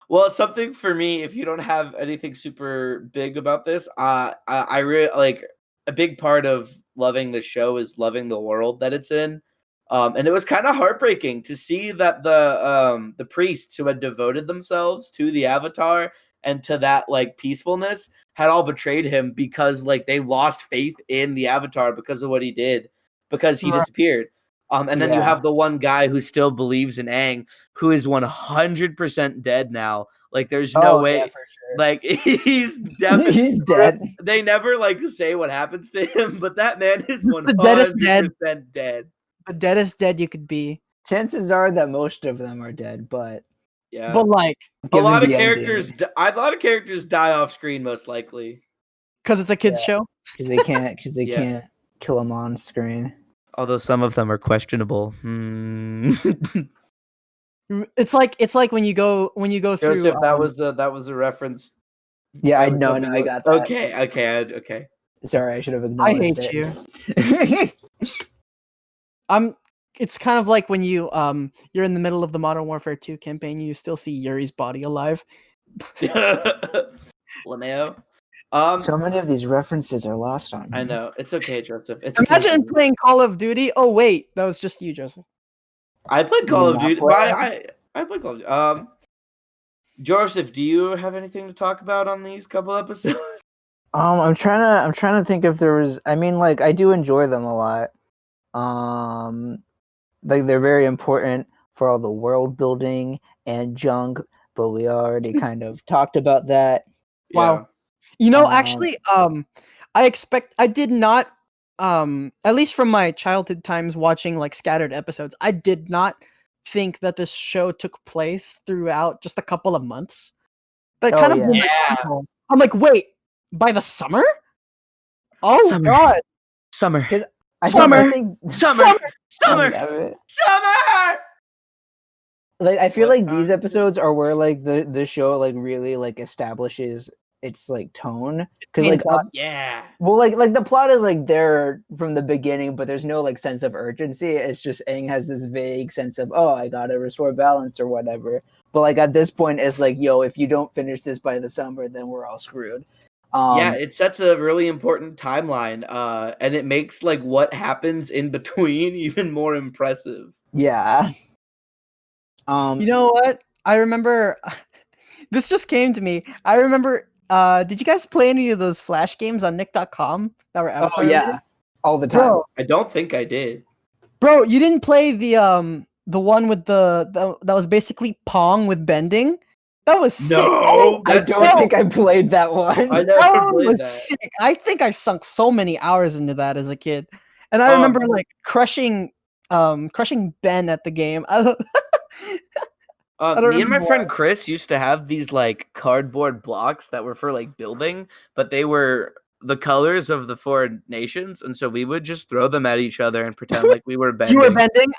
Well, something for me, if you don't have anything super big about this, I really like a big part of loving the show is loving the world that it's in. And it was kind of heartbreaking to see that the priests who had devoted themselves to the Avatar and to that like peacefulness had all betrayed him because like they lost faith in the Avatar because of what he did, because he Right. disappeared. And then you Yeah. have the one guy who still believes in Aang, who is 100% dead now. Like there's no way. Yeah, for sure. Like he's definitely He's dead. They never like say what happens to him, but that man is The deadest dead. 100% dead. The deadest dead you could be. Chances are that most of them are dead, but Yeah. But like, a given lot of the characters ending, a lot of characters die off screen most likely. because it's a kids show. because they can't Yeah. can't kill them on screen. Although some of them are questionable. It's like when you go through. Joseph, that was a reference. Yeah, I know. No, I got that. Okay. Sorry, I should have I acknowledged hate it. you. It's kind of like when you're in the middle of the Modern Warfare 2 campaign, you still see Yuri's body alive. LeMayo. So many of these references are lost on me. I know. It's okay, Joseph. It's Imagine okay. playing Call of Duty. Oh wait, that was just you, Joseph. I played Call You of not Duty. play I played Call of Duty. Joseph, do you have anything to talk about on these couple episodes? I'm trying to think if there was. I mean, like I do enjoy them a lot. Like they're very important for all the world building and junk, but we already kind of talked about that. Wow. You know, Um, actually, I did not, at least from my childhood times watching like scattered episodes, I did not think that this show took place throughout just a couple of months. That Oh, kind of yeah. blew my Yeah. mind. I'm like, wait, by the summer? Oh Summer. god, Summer. Summer. I think Summer. Like I feel What like these time? episodes are where like the show like really like establishes its like tone because Main like plot. Yeah. well like the plot is like there from the beginning, but there's no like sense of urgency. It's just Aang has this vague sense of, oh, I gotta restore balance or whatever. But like at this point, it's like, yo, if you don't finish this by the summer, then we're all screwed. Yeah, it sets a really important timeline, and it makes like what happens in between even more impressive. Yeah. You know what? I remember This just came to me. I remember. Did you guys play any of those Flash games on Nick.com that were Oh Avatar? yeah, all the time. I don't think I did. Bro, you didn't play the one with the that was basically Pong with bending. That was sick. No, I don't think I played that one. I That never one played was that. sick. I think I sunk so many hours into that as a kid, and I remember like crushing Ben at the game. I don't Me and my remember friend Chris used to have these like cardboard blocks that were for like building, but they were the colors of the four nations, and so we would just throw them at each other and pretend like we were bending. You were bending.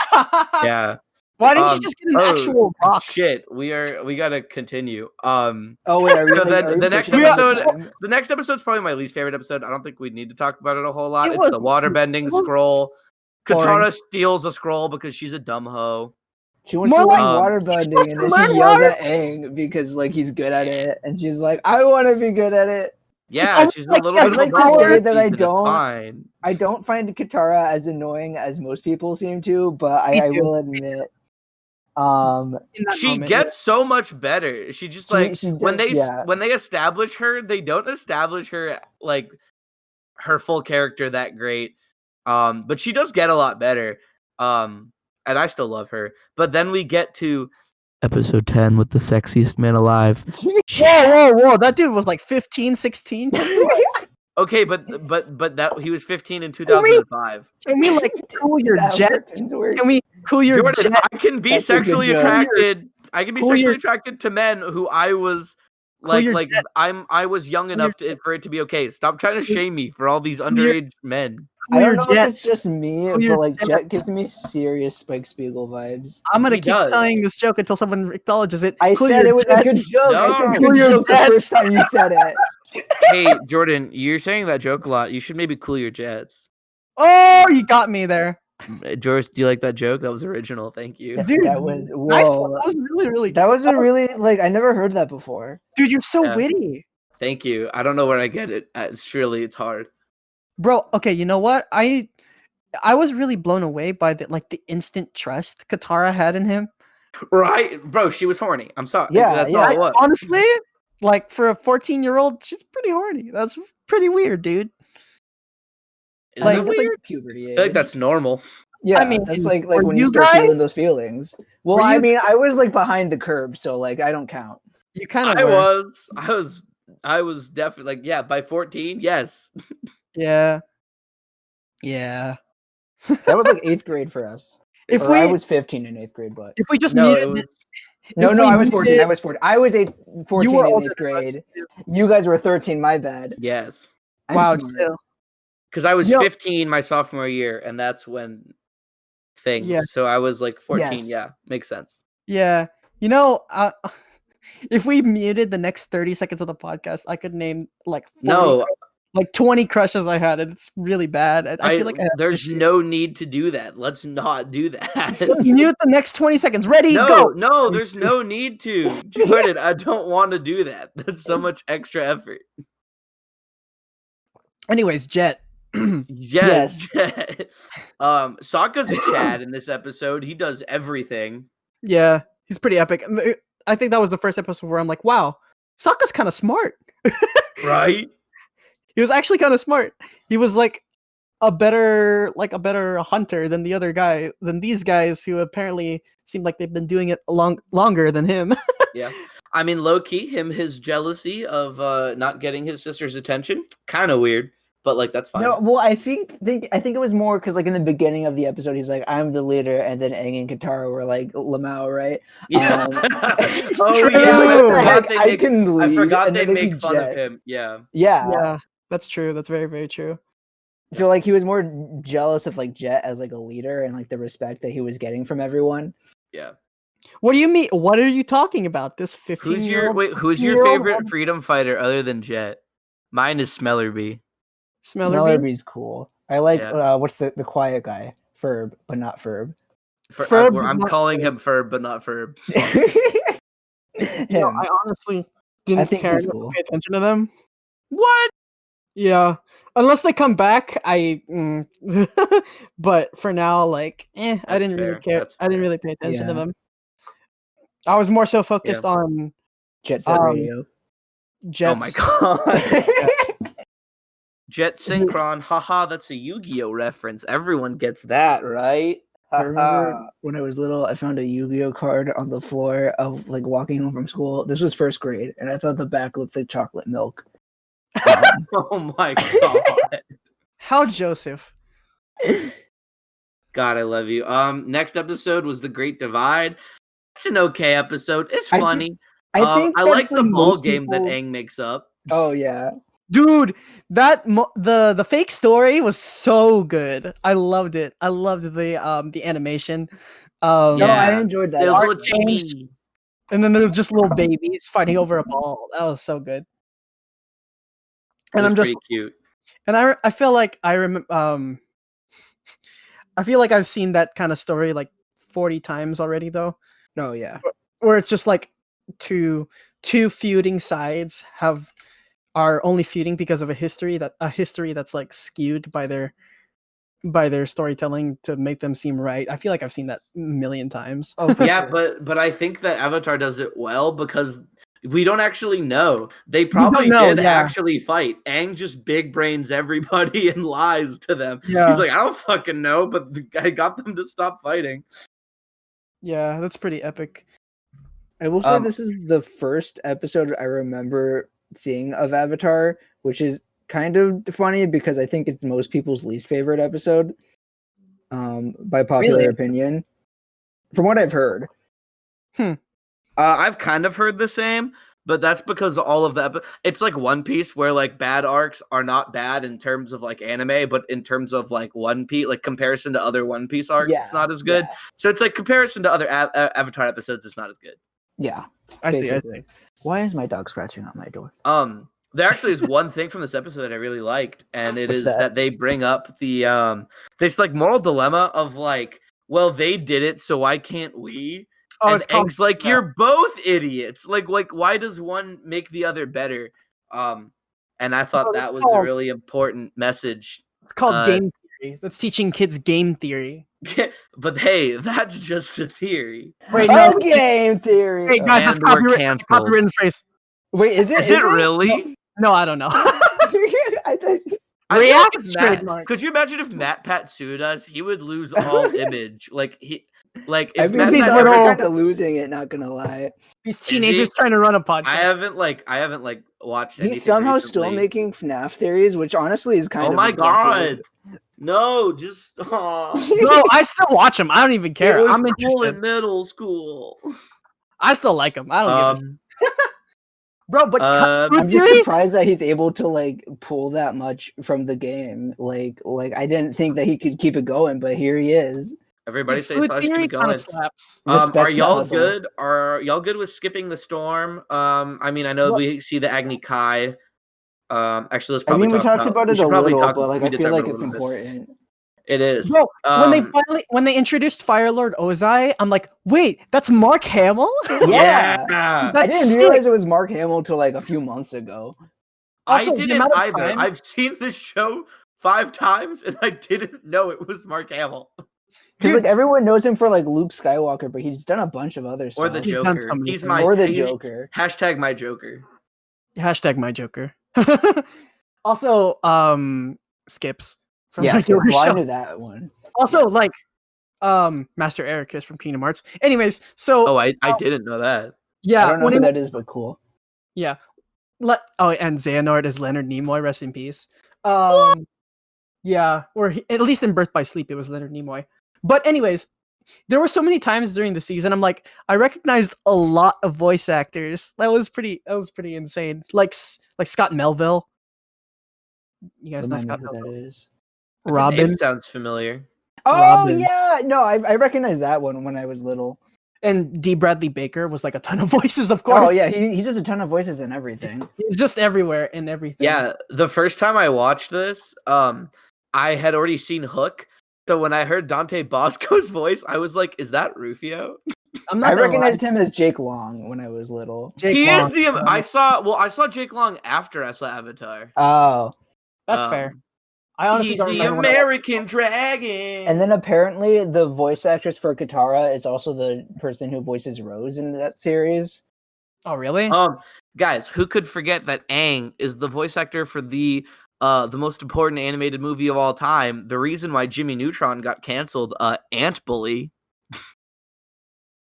Yeah. Why didn't you just get an actual box? Shit, we gotta continue. Oh wait, are we, So are we the next pushing out the episode, time? the next episode's probably my least favorite episode. I don't think we need to talk about it a whole lot. It It's the was- water bending it was scroll. boring. Katara steals a scroll because she's a dumb hoe. She wants More to learn like- water bending, and then learn she yells water- at Aang because like he's good at it, and she's like, "I want to be good at it." Yeah, almost she's like a little I'd bit like of to a say weird that I season, it's don't- fine. I don't find Katara as annoying as most people seem to, but Me I too. will admit, In that She moment, gets so much better. She just She- like she when does- they yeah. when they establish her, they don't establish her like her full character that great. But she does get a lot better. And I still love her. But then we get to episode 10 with the sexiest man alive. whoa! That dude was like 15, 16. Okay, but that he was 15 in 2005. Can we like cool your That jets? person's work. Can we cool your Jordan, jet? I can be That's a good sexually joke. attracted. I can be Cool sexually your- attracted to men who I was Cool like your like jets. I was young your enough for it to be okay. Stop trying to shame me for all these your- underage men. I Cool don't your know if it's jets. just me, Cool your but like Jet jets. gives me serious Spike Spiegel vibes. I'm gonna He keep does. telling this joke until someone acknowledges it. I Cool said your it was a good jets. joke. I said No. good Cool your joke the jets. first time you said it. Hey, Jordan, you're saying that joke a lot. You should maybe cool your jets. Oh, you got me there, Joris, do you like that joke? That was original. Thank you. dude. That was Nice one. whoa. That was really That was a really like I never heard that before. dude. You're so Yeah. witty, Thank you. I don't know where I get it. It's hard. bro. Okay, you know what? I was really blown away by the instant trust Katara had in him. Right, bro. She was horny. I'm sorry. Yeah, That's yeah. all it was. Honestly, like for a 14-year-old, she's pretty horny. That's pretty weird, dude. Isn't Like it it's weird? like puberty. I feel like age. that's normal. Yeah, I mean, that's like were when you you start guys- feeling those feelings. Well, Were I you- mean, I was like behind the curb, so like I don't count. You kind of I was definitely like, yeah, by 14, yes. yeah, yeah. That was like 8th grade for us. If Or I we was 15 in 8th grade, but if we just No, needed it was no, if no, we I was 14. I needed- was 14. I was 14 were in older 8th than us, grade. too. You guys were 13. My bad. yes. I'm wow, smart. chill. Because I was Yo. 15 my sophomore year, and that's when things. Yeah. So I was like 14. Yes. Yeah, makes sense. Yeah, you know, if we muted the next 30 seconds of the podcast, I could name like 40 No, like 20 crushes I had, and it's really bad. I feel like I have there's issues. no need to do that. Let's not do that. Mute the next 20 seconds. Ready, No, go. no, there's no need to. Jordan, I don't want to do that. That's so much extra effort. Anyways, Jet. Yes. Jet. Sokka's a Chad in this episode. He does everything. Yeah, he's pretty epic. I think that was the first episode where I'm like, wow, Sokka's kind of smart. Right? He was actually kind of smart. He was like a better hunter than these guys who apparently seem like they've been doing it longer than him. Yeah. I mean, low key, his jealousy of not getting his sister's attention, kind of weird, but like that's fine. No, well, I think it was more because like in the beginning of the episode, he's like, "I'm the leader," and then Aang and Katara were like, "Lamau," right? Yeah. Oh True. yeah. What the I heck? forgot they I make, can I leave, forgot and they then they make see fun of Jet. him. Yeah. Yeah. Yeah, that's true. That's very, very true. So like he was more jealous of like Jet as like a leader and like the respect that he was getting from everyone. Yeah. What do you mean? What are you talking about? This 15 Who's year your old? who's your favorite freedom fighter other than Jet? Mine is Smellerby. Smellerby? Smellerby's cool. I like Yeah. what's the quiet guy? Ferb, but not Ferb. Ferb, I'm not calling Ferb. him Ferb, but not Ferb. Him. You know, I honestly didn't think care he's enough cool. to pay attention to them. What? Yeah, unless they come back, but for now, like, I That's didn't really fair, care. that's I didn't fair. really pay attention to Yeah. them. I was more so focused on Jet Set Radio. Jets. Oh my god. Jet Synchron. Haha, that's a Yu-Gi-Oh reference. Everyone gets that, right? I remember when I was little, I found a Yu-Gi-Oh card on the floor of like walking home from school. This was first grade, and I thought the back looked like chocolate milk. Oh my god. How Joseph? God, I love you. Next episode was The Great Divide. It's an okay episode. It's funny. I think I that's, like the ball game that Aang makes up. Oh yeah. Dude, that the fake story was so good. I loved it. I loved the animation. No, I enjoyed that. There's Art little changed. chibi. And then there was just little babies fighting over a ball. That was so good. And I'm just pretty cute. And I feel like I remember I feel like I've seen that kind of story like 40 times already though. Oh yeah. Where it's just like two feuding sides are only feuding because of a history that's like skewed by their storytelling to make them seem right. I feel like I've seen that a million times. Oh yeah, sure. but I think that Avatar does it well because we don't actually know. They probably did actually fight. Aang just big brains everybody and lies to them. Yeah. He's like, I don't fucking know, but I got them to stop fighting. Yeah, that's pretty epic. I will say this is the first episode I remember seeing of Avatar, which is kind of funny because I think it's most people's least favorite episode, by popular opinion, from what I've heard. I've kind of heard the same, but that's because all of the it's like One Piece where like bad arcs are not bad in terms of like anime, but in terms of like One Piece, like comparison to other One Piece arcs, it's not as good. So it's like comparison to other Avatar episodes, it's not as good. Yeah, I see. Why is my dog scratching on my door? There actually is one thing from this episode that I really liked, and it is that they bring up the this like moral dilemma of like, well, they did it, so why can't we? Oh, and Aang's like, you're both idiots. Like why does one make the other better? And I thought that was a really important message. It's called game theory. That's teaching kids game theory. But hey, that's just a theory. Wait, no, game theory. Hey guys, that's copywritten phrase. Wait, is it? Is it really? No, I don't know. I thought. Could you imagine if Matt Pat sued us? He would lose all image. Is Matt Pat kind of losing it? Not gonna lie. These teenagers trying to run a podcast. I haven't watched. He's somehow still making FNAF theories, which honestly is kind of. Oh my god! No, just. No, I still watch them. I don't even care. It was I'm cool interested. in middle school. I still like them. I don't give a Bro, but I'm just surprised that he's able to like pull that much from the game. Like I didn't think that he could keep it going, but here he is. Everybody says Slash keep it going. Slaps. Are y'all good? Are y'all good with skipping the storm? I mean, I know we see the Agni Kai. Actually, let's probably. I mean, we talked about it a little, but like I feel like it's important. It is. Bro, when they introduced Fire Lord Ozai, I'm like, wait, that's Mark Hamill? Yeah. I didn't realize it was Mark Hamill till like a few months ago. Also, I didn't either. I've seen the show 5 times and I didn't know it was Mark Hamill. Because like everyone knows him for like Luke Skywalker, but he's done a bunch of other stuff. Or the Joker. He's my Joker. Hashtag my Joker. Hashtag my Joker. Also, Skips. From I knew that one. Also, like, Master Ericus from Kingdom Hearts. Anyways, so I didn't know that. Yeah, I don't know who that is, but cool. Yeah. And Xehanort is Leonard Nimoy. Rest in peace. Yeah, or at least in Birth by Sleep, it was Leonard Nimoy. But anyways, there were so many times during the season, I'm like, I recognized a lot of voice actors. That was pretty insane. Like Scott Melville. You guys know Scott Melville? That is. Robin sounds familiar. Oh Robin. Yeah, no, I recognized that one when I was little. And D. Bradley Baker was like a ton of voices, of course. Oh yeah, he does a ton of voices in everything. He's just everywhere in everything. Yeah, the first time I watched this, I had already seen Hook. So when I heard Dante Bosco's voice, I was like, "Is that Rufio?" I recognized him as Jake Long when I was little. I saw Jake Long after I saw Avatar. Oh, that's fair. I honestly he's the American Dragon. And then apparently the voice actress for Katara is also the person who voices Rose in that series. Oh, really? Guys, who could forget that Aang is the voice actor for the most important animated movie of all time? The reason why Jimmy Neutron got canceled, Ant Bully.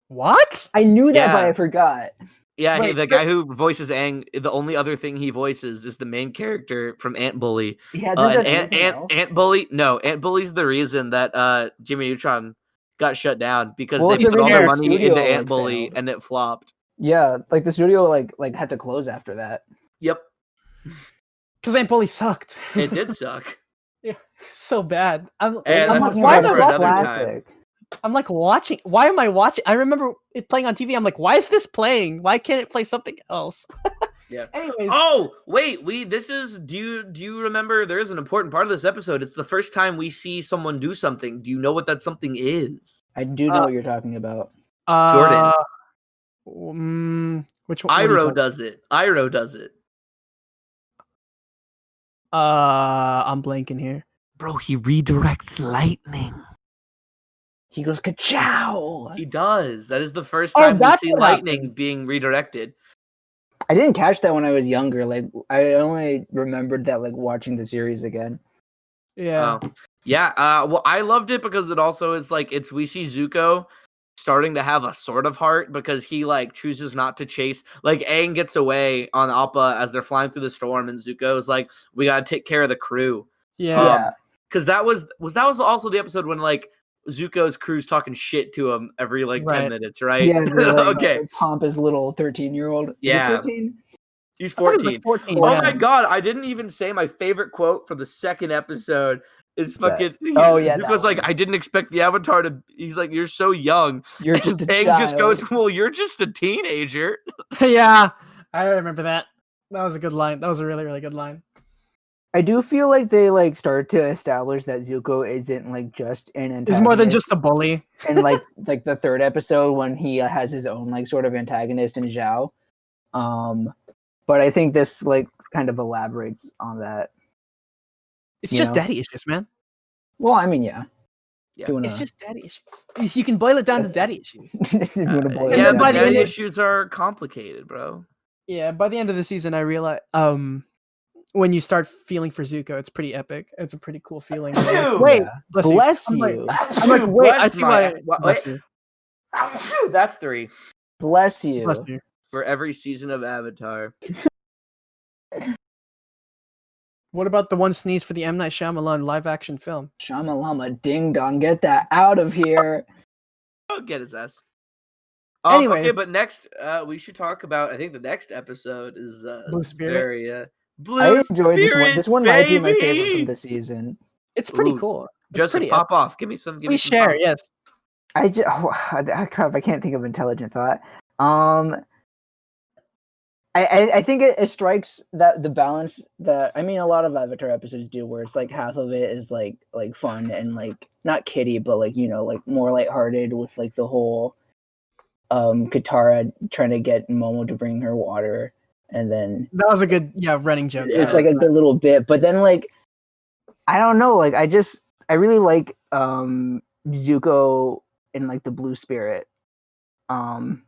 What? I knew that, but Yeah. I forgot. Yeah, Wait, the guy who voices Aang, the only other thing he voices is the main character from Ant Bully. He hasn't done anything else. Ant Bully, no, Ant Bully's the reason that Jimmy Neutron got shut down because What was they the put all reason their the money studio, into Ant like, Bully failed? and it flopped. Yeah, like the studio like had to close after that. Yep, Because Aunt Bully sucked. it did suck. Yeah, so bad. And I'm that's a why story am for I another watching? time. I'm like watching. Why am I watching? I remember it playing on TV. I'm like, why is this playing? Why can't it play something else? Yeah. Anyways. Oh, wait, do you remember there is an important part of this episode? It's the first time we see someone do something. Do you know what that something is? I do know what you're talking about. Jordan. Which one? Iroh does it. Iroh does it. I'm blanking here. Bro, he redirects lightning. He goes ka-chow. He does. That is the first time we that's see what lightning happened. being redirected. I didn't catch that when I was younger. Like I only remembered that like watching the series again. Yeah. Yeah. Well, I loved it because it also is like we see Zuko starting to have a sort of heart because he like chooses not to chase. Like Aang gets away on Appa as they're flying through the storm, and Zuko's like, "We gotta take care of the crew." Yeah. Because that was also the episode when like Zuko's crew's talking shit to him every like 10 minutes, right? Yeah, like, okay. Pompous little 13-year-old. Yeah. 13? He's 14. Like 14. Oh yeah. my god, I didn't even say my favorite quote for the second episode is fucking Zuko's like, I didn't expect the Avatar to he's like, you're so young. You're just a Aang child. just goes, well, you're just a teenager. Yeah. I remember that. That was a good line. That was a really, really good line. I do feel like they like start to establish that Zuko isn't like just an antagonist. He's more than just a bully. And like the third episode when he has his own like sort of antagonist in Zhao. But I think this like kind of elaborates on that. It's just daddy issues, man. Well, I mean, yeah. It's just daddy issues. You can boil it down to daddy issues. Daddy issues are complicated, bro. Yeah, by the end of the season, I realized when you start feeling for Zuko, it's pretty epic. It's a pretty cool feeling. Like, wait, bless you. I'm like, wait, I see why. Bless you. That's 3. Bless you. Bless you. For every season of Avatar. What about the one sneeze for the M. Night Shyamalan live action film? Shyamalama ding dong, get that out of here. I'll get his ass. Anyway, okay, but next we should talk about. I think the next episode is Blue Spirit. Blue I enjoyed this one. Spirit, This one baby! might be my favorite from the season. It's pretty cool. It's Just pretty pop off. Give me some. We share. pop. Yes. Crap, I can't think of intelligent thought. I think it strikes that the balance that I mean a lot of Avatar episodes do, where it's like half of it is like fun and like not kiddie, but like like more lighthearted with like the whole Katara trying to get Momo to bring her water, and then that was a good running joke. It's like a good little bit, but then like I don't know, like I really like Zuko in like the Blue Spirit, and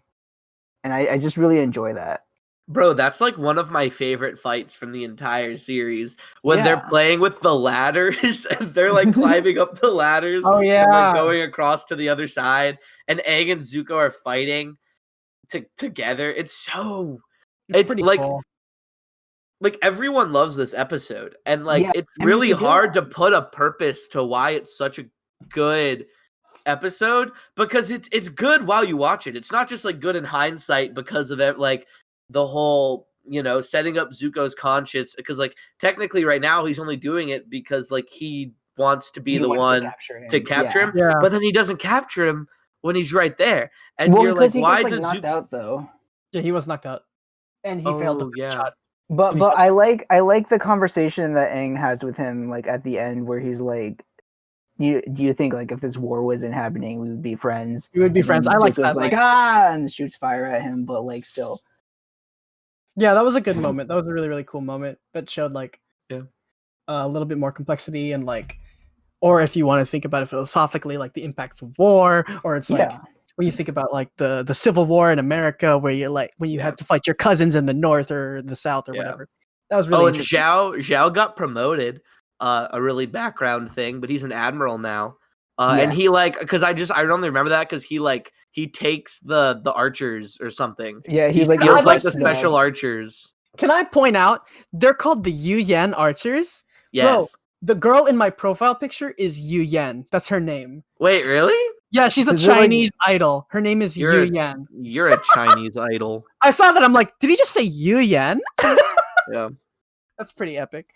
I just really enjoy that. Bro, that's like one of my favorite fights from the entire series when they're playing with the ladders and they're like climbing up the ladders. Oh yeah, and, like, going across to the other side, and Aang and Zuko are fighting together. It's pretty like cool. Like everyone loves this episode, and like it's I mean, really hard to put a purpose to why it's such a good episode, because it's good while you watch it. It's not just like good in hindsight because of it, like the whole setting up Zuko's conscience, because like technically right now he's only doing it because like he wants to be the one to capture him, but then he doesn't capture him when he's right there, and you're like, why did knocked out though? Yeah, he was knocked out, and he failed the shot. But I like the conversation that Aang has with him like at the end, where he's like, do you think like if this war wasn't happening we would be friends? We would be friends. I like that. Like and shoots fire at him, but like still. Yeah, that was a good moment. That was a really, really cool moment that showed like a little bit more complexity and like, or if you want to think about it philosophically, like the impacts of war, or it's like when you think about like the Civil War in America, where you like when you had to fight your cousins in the North or the South or whatever. That was really and interesting. Zhao got promoted. A really background thing, but he's an admiral now. And he like because I only remember that because he takes the archers or something. Yeah, He he's like steals, like the special archers. Can I point out they're called the Yu Yan archers? Yes. Bro, the girl in my profile picture is Yu Yan. That's her name. Wait, really? Yeah, she's a Is it like- Chinese idol. Her name is Yu Yan. You're a Chinese idol. I saw that. I'm like, did he just say Yu Yan? Yeah. That's pretty epic.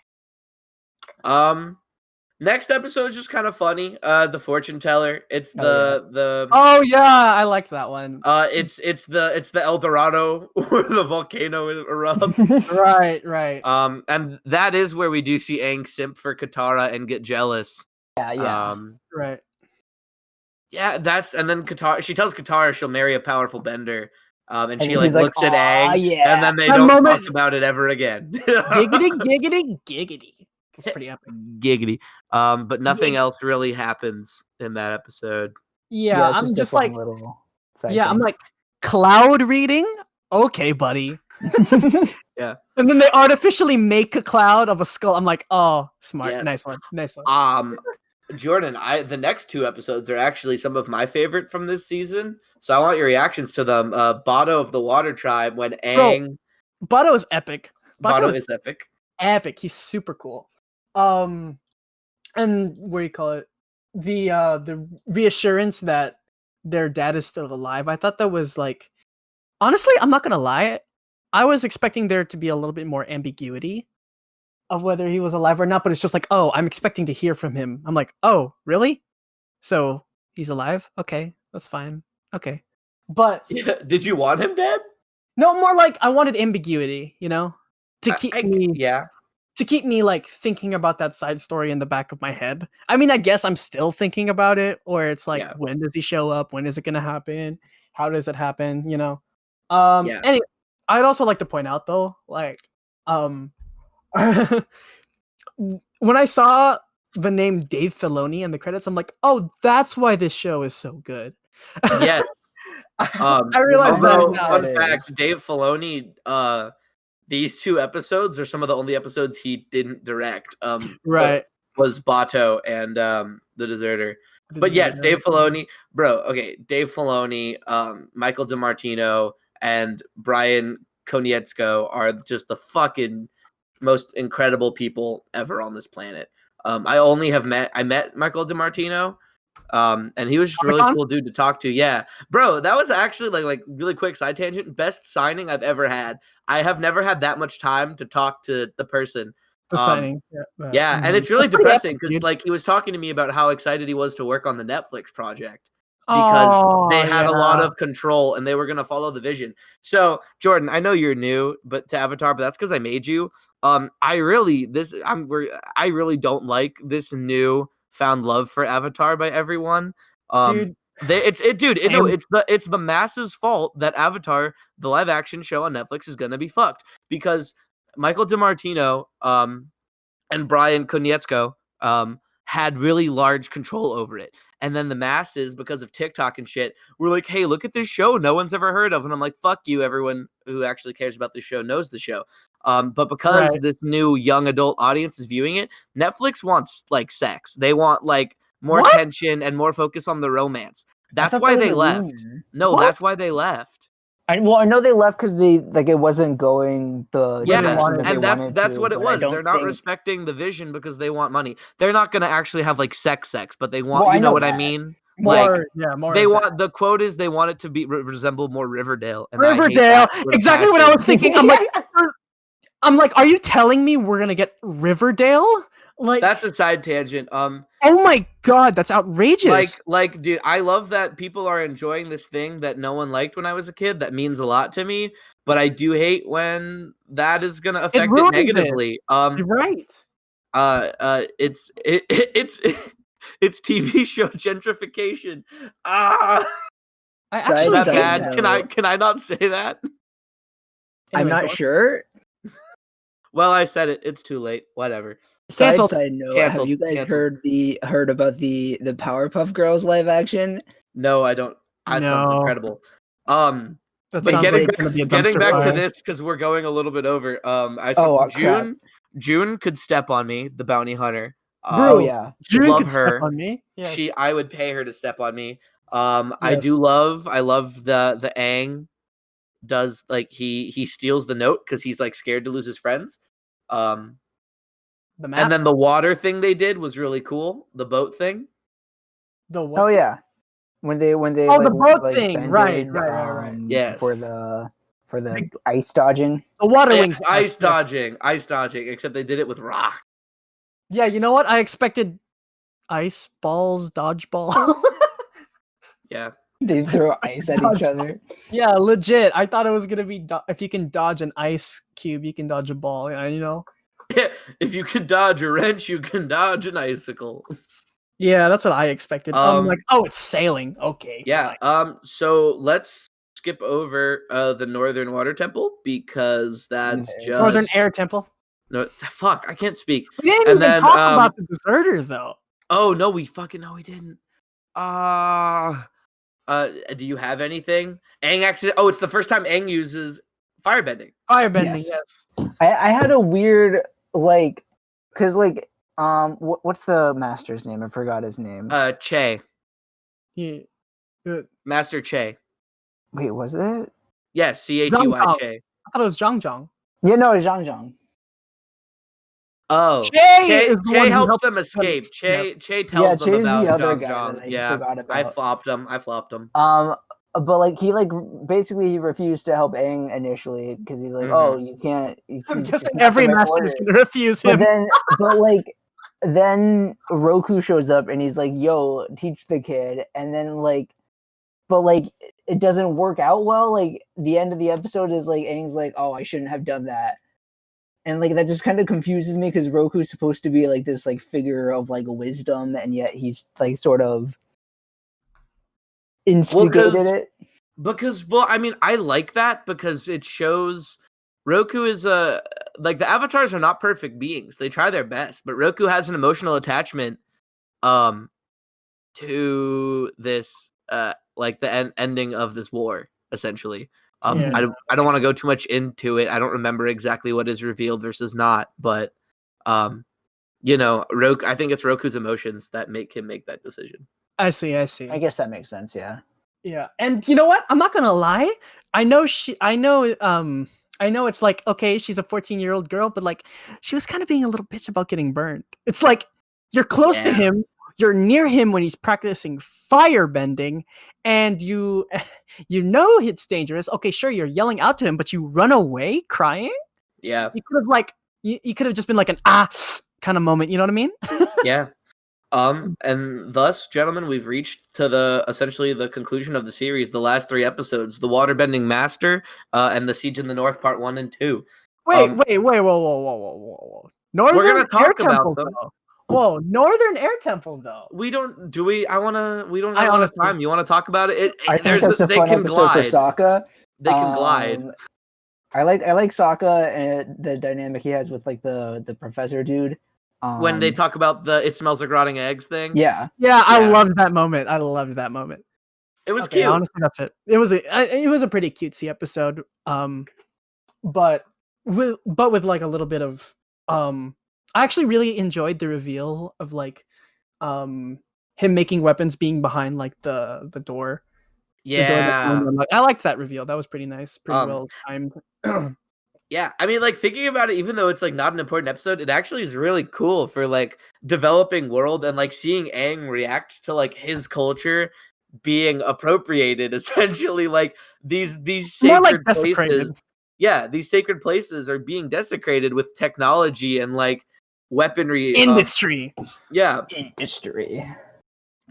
Next episode is just kind of funny. The fortune teller. It's the Oh yeah, I liked that one. it's the El Dorado where the volcano erupts. Right. And that is where we do see Aang simp for Katara and get jealous. Yeah. Right. Yeah, and then Katara. She tells Katara she'll marry a powerful bender. And she he's looks at Aang, yeah. and then they That don't moment- talk about it ever again. Giggity. It's pretty epic. Giggity. But nothing else really happens in that episode. Yeah, it's I'm a just fun like, little side I'm thing. like, cloud reading? Okay, buddy. Yeah. And then they artificially make a cloud of a skull. I'm like, oh, smart. Yes. Nice one. Jordan, the next two episodes are actually some of my favorite from this season. So I want your reactions to them. Bato of the Water Tribe when Aang. Bato is epic. Bato is epic. Epic. He's super cool. And what do you call it? The reassurance that their dad is still alive. I thought that was like, honestly, I'm not gonna lie. I was expecting there to be a little bit more ambiguity of whether he was alive or not, but it's just like, oh, I'm expecting to hear from him. I'm like, oh, really? So he's alive? Okay, that's fine. Okay. But Yeah. Did you want him dead? no, more like I wanted ambiguity, to keep to keep me like thinking about that side story in the back of my head. I mean, I guess I'm still thinking about it, or it's like, when does he show up? When is it gonna happen? How does it happen? Anyway, I'd also like to point out though, like, when I saw the name Dave Filoni in the credits, I'm like, oh, that's why this show is so good. Yes. I realized although, that. Fun fact, Dave Filoni, these two episodes are some of the only episodes he didn't direct. Right. Was Bato and The Deserter. But yes, Dave Filoni, bro. Okay, Dave Filoni, Michael DiMartino, and Brian Konietzko are just the fucking most incredible people ever on this planet. I met Michael DiMartino, and he was just a really cool dude to talk to. Yeah, bro, that was actually like really quick side tangent. Best signing I've ever had. I have never had that much time to talk to the person. The signing. Yeah, and it's really depressing because like he was talking to me about how excited he was to work on the Netflix project because they had a lot of control and they were gonna follow the vision. So Jordan, I know you're new, to Avatar, but that's because I made you. I really don't like this new found love for Avatar by everyone. Dude. It's the masses' fault that Avatar, the live action show on Netflix, is gonna be fucked because Michael DiMartino and Brian Konietzko had really large control over it. And then the masses, because of TikTok and shit, were like, hey, look at this show no one's ever heard of. And I'm like, fuck you, everyone who actually cares about this show knows the show. But because this new young adult audience is viewing it, Netflix wants like sex. They want like more tension and more focus on the romance. That's why they left. No, that's why they left. I know they left because it wasn't going the and that's what it was. They're not respecting the vision because they want money. They're not gonna actually have like sex, but they want. You know what I mean? More. They want the quote is they want it to be resemble more Riverdale. And Riverdale, exactly what I was thinking. I'm like, are you telling me we're gonna get Riverdale? Like that's a side tangent. Oh my god, that's outrageous. Like, dude, I love that people are enjoying this thing that no one liked when I was a kid. That means a lot to me. But I do hate when that is gonna affect it negatively. You're right. It's TV show gentrification. Is that bad? Can I not say that? I'm not sure. Well, I said it. It's too late. Whatever. Side note, have you guys heard about the Powerpuff Girls live action? No, I don't. That sounds No. incredible. That But sounds getting like back, it's gonna be a getting dumpster back to fire. this because we're going a little bit over. I Oh, thought crap. June could step on me, the bounty hunter. Oh Bro, yeah. June love could step her. on me. Yes. I would pay her to step on me. Yes. I love the Aang does like he steals the note because he's like scared to lose his friends. The map. And then the water thing they did was really cool. The boat thing. The what? Oh yeah. When they Oh, like, the boat like thing. Right. bended, Yes. for the ice dodging. The water Yeah, wings. ice Yes. dodging. Except they did it with rock. Yeah, you know what? I expected ice balls, dodgeball. Yeah. They throw ice at each other. Yeah, legit. I thought it was gonna be if you can dodge an ice cube, you can dodge a ball. You know. If you can dodge a wrench, you can dodge an icicle. Yeah, that's what I expected. I'm like, oh, it's sailing. Okay. Yeah. Fine. So let's skip over the Northern Water Temple because that's just Northern Air Temple. no. Fuck, I can't speak. We didn't And even then, talk about the deserter though. Oh no, we didn't. Do you have anything? Aang accident. Oh, it's the first time Aang uses firebending. Firebending, Yes. yes. I had a weird like, cause like what's the master's name? I forgot his name. Che. Yeah. Master Che. Wait, was it? Yes, Chey Zhang Che. I thought it was Zhang Zhang. Yeah, no, it's Zhang Zhang. Oh, Che is the one Che who helps helps them them escape. yes. Che tells them Che's about the other Zhang guy Zhang. that I Yeah, forgot about. I flopped him. But like he like basically he refused to help Aang initially because he's like, oh, you can't. I'm it's guessing not the every right master is order. gonna refuse But him. then Roku shows up and he's like, yo, teach the kid, and then but it doesn't work out well. Like the end of the episode is like Aang's like, oh, I shouldn't have done that. And like that just kind of confuses me because Roku's supposed to be like this like figure of like wisdom, and yet he's like sort of instigated it. Because I mean, I like that because it shows Roku is like the avatars are not perfect beings. They try their best, but Roku has an emotional attachment to this like the ending of this war essentially. Yeah, I don't want to go too much into it. I don't remember exactly what is revealed versus not, but you know, Roku, I think it's Roku's emotions that make him make that decision. I see. I guess that makes sense, yeah. Yeah. And you know what? I'm not gonna lie. I know it's like, okay, she's a 14-year-old girl, but like she was kind of being a little bitch about getting burned. It's like you're close to him, you're near him when he's practicing firebending, and you know it's dangerous. Okay, sure, you're yelling out to him, but you run away crying. Yeah. You could have like you could have just been like an kind of moment, you know what I mean? Yeah. And thus, gentlemen, we've reached to essentially the conclusion of the series, the last 3 episodes, the Waterbending Master, and the Siege in the North Part 1 and 2. Wait, whoa. Northern We're gonna talk Air about Temple, them. though. Whoa, Northern Air Temple though. We don't we don't have I a lot of honestly- time. You want to talk about it? I think that's a fun episode for Sokka. They can glide. I like Sokka and the dynamic he has with like the professor dude. When they talk about the "it smells like rotting eggs" thing. Yeah. I loved that moment. It was Okay, cute. honestly, that's it. It was a pretty cutesy episode. But with like a little bit of I actually really enjoyed the reveal of like him making weapons being behind like the door. Yeah. I liked that reveal. That was pretty nice. Pretty well timed. Yeah, I mean, like thinking about it, even though it's like not an important episode, it actually is really cool for like developing world and like seeing Aang react to like his culture being appropriated. Essentially, like these More like sacred desecrated. places. Yeah, these sacred places are being desecrated with technology and like weaponry Industry. Industry.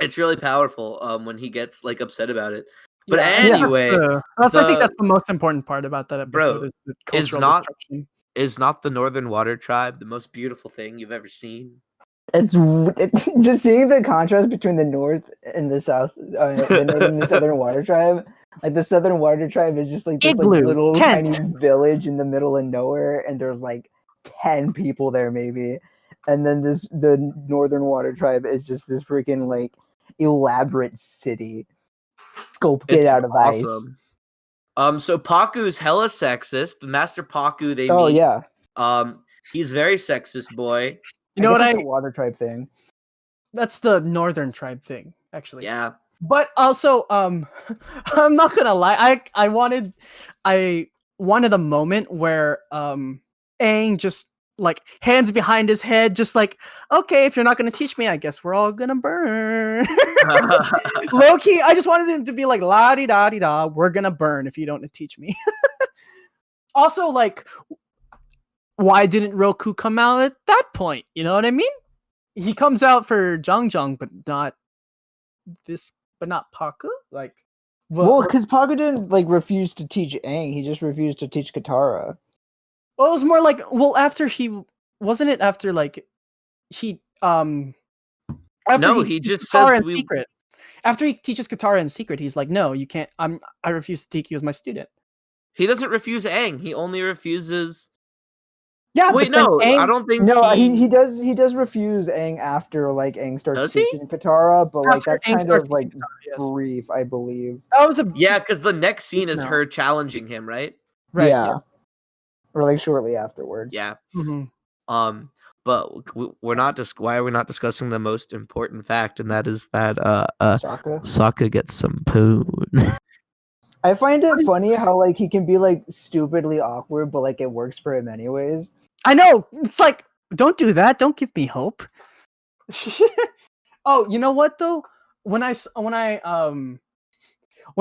It's really powerful when he gets like upset about it. But Yeah, anyway, I think that's the most important part about that episode. Bro, is the cultural destruction. is not the Northern Water Tribe the most beautiful thing you've ever seen? It's just seeing the contrast between the North and the South, the Northern and the Southern Water Tribe. Like the Southern Water Tribe is just like this like, little tiny village in the middle of nowhere, and there's like 10 people there maybe. And then the Northern Water Tribe is just this freaking like elaborate city. Scope, get It's out of ice. awesome. So Paku's hella sexist. Master Paku, they Oh meet. yeah. He's very sexist boy. You know what? That's a water tribe thing. That's the northern tribe thing, actually. Yeah. But also, I'm not gonna lie. I wanted a moment where Aang just like hands behind his head, just like, okay, if you're not gonna teach me, I guess we're all gonna burn. Low-key, I just wanted him to be like, la di da di da, we're gonna burn if you don't teach me. Also, like, why didn't Roku come out at that point? You know what I mean? He comes out for Zhang, but not Paku. Like, Well, because Paku didn't like refuse to teach Aang, he just refused to teach Katara. Well, it was more like, well, after he wasn't it after like he after No, he just says in secret. After he teaches Katara in secret, he's like, no, you can't. I refuse to take you as my student. He doesn't refuse Aang. He only refuses. Yeah, wait, but no, Aang, I don't think. No, he does refuse Aang after like Aang starts Does he? teaching Katara, but like After that's Aang kind starts of like teaching Katara, yes. brief, I believe. That was a Yeah, because the next scene is No. her challenging him, right? right. Yeah. Or like shortly afterwards. Yeah. Mhm. But we're not why are we not discussing the most important fact, and that is that Sokka. Sokka gets some poon. I find it funny how like he can be like stupidly awkward, but like it works for him anyways. I know. It's like, don't do that. Don't give me hope. Oh, you know what though? When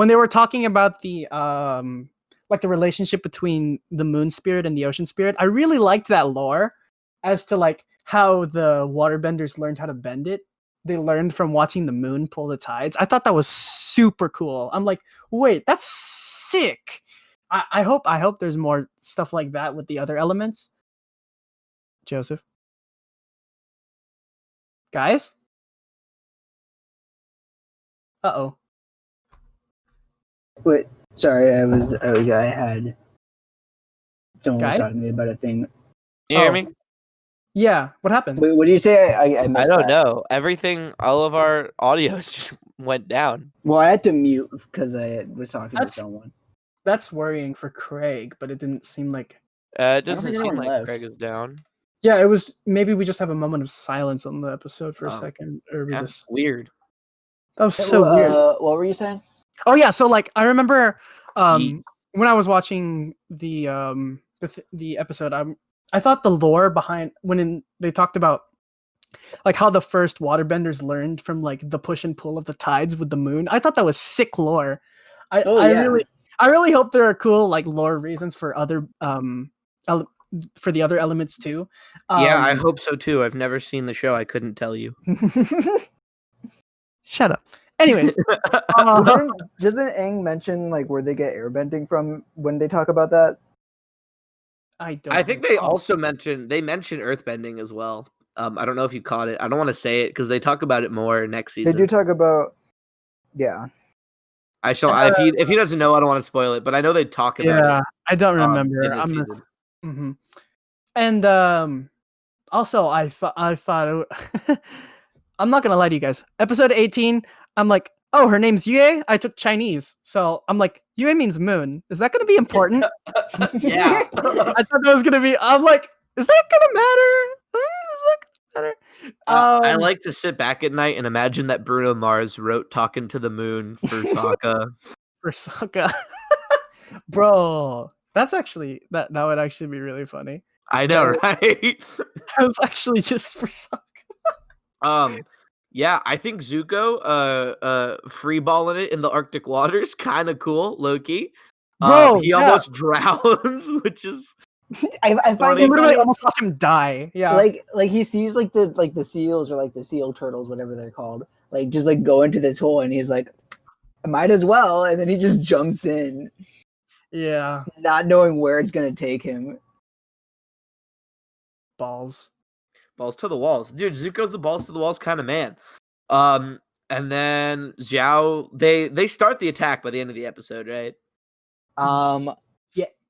they were talking about the like the relationship between the moon spirit and the ocean spirit, I really liked that lore as to like how the waterbenders learned how to bend it. They learned from watching the moon pull the tides. I thought that was super cool. I'm like, wait, that's sick. I hope there's more stuff like that with the other elements. Joseph. Guys? Uh-oh. Wait, sorry, I had someone was Guys? talking to me about a thing. You hear me? Yeah, what happened? Wait, what do you say? I missed I don't that. know. Everything, all of our audios just went down. Well, I had to mute because I was talking That's- to someone. That's worrying for Craig, but it didn't seem like... It doesn't think seem anyone like left. Craig is down. Yeah, it was... Maybe we just have a moment of silence on the episode for a Oh. second. Or we That's just... weird. That was so weird. What were you saying? Oh yeah, so like I remember Yeet. when I was watching the episode, I thought the lore behind they talked about like how the first waterbenders learned from like the push and pull of the tides with the moon. I thought that was sick lore. I really hope there are cool like lore reasons for other for the other elements too. Yeah, I hope so too. I've never seen the show. I couldn't tell you. Shut up. Anyways, Doesn't Aang mention like where they get airbending from when they talk about that? I don't. I think they also mention earthbending as well. I don't know if you caught it. I don't want to say it because they talk about it more next season. They do talk about, yeah. I shall. If he doesn't know, I don't want to spoil it. But I know they talk about it. Yeah, I don't remember. In this season. Mm-hmm. And also I thought I'm not gonna lie to you guys. Episode 18, I'm like, oh, her name's Yue. I took Chinese, so I'm like, Yue means moon. Is that gonna be important? Yeah. I thought that was gonna be. I'm like, is that gonna matter? Is that gonna matter? I like to sit back at night and imagine that Bruno Mars wrote "Talking to the Moon" for Sokka. For Sokka, bro. That's actually that would actually be really funny. I know, right? That's actually just for Sokka. Yeah, I think Zuko, freeballing it in the Arctic waters, kind of cool, Loki. Bro, he almost drowns, which is. I find funny. it Literally funny, almost watch him die. Yeah, like he sees like the seals or like the seal turtles, whatever they're called, like just like go into this hole, and he's like, I might as well, and then he just jumps in, yeah. not knowing where it's gonna take him. Balls to the walls, dude. Zuko's the balls to the walls kind of man. And then Zhao, they start the attack by the end of the episode, right?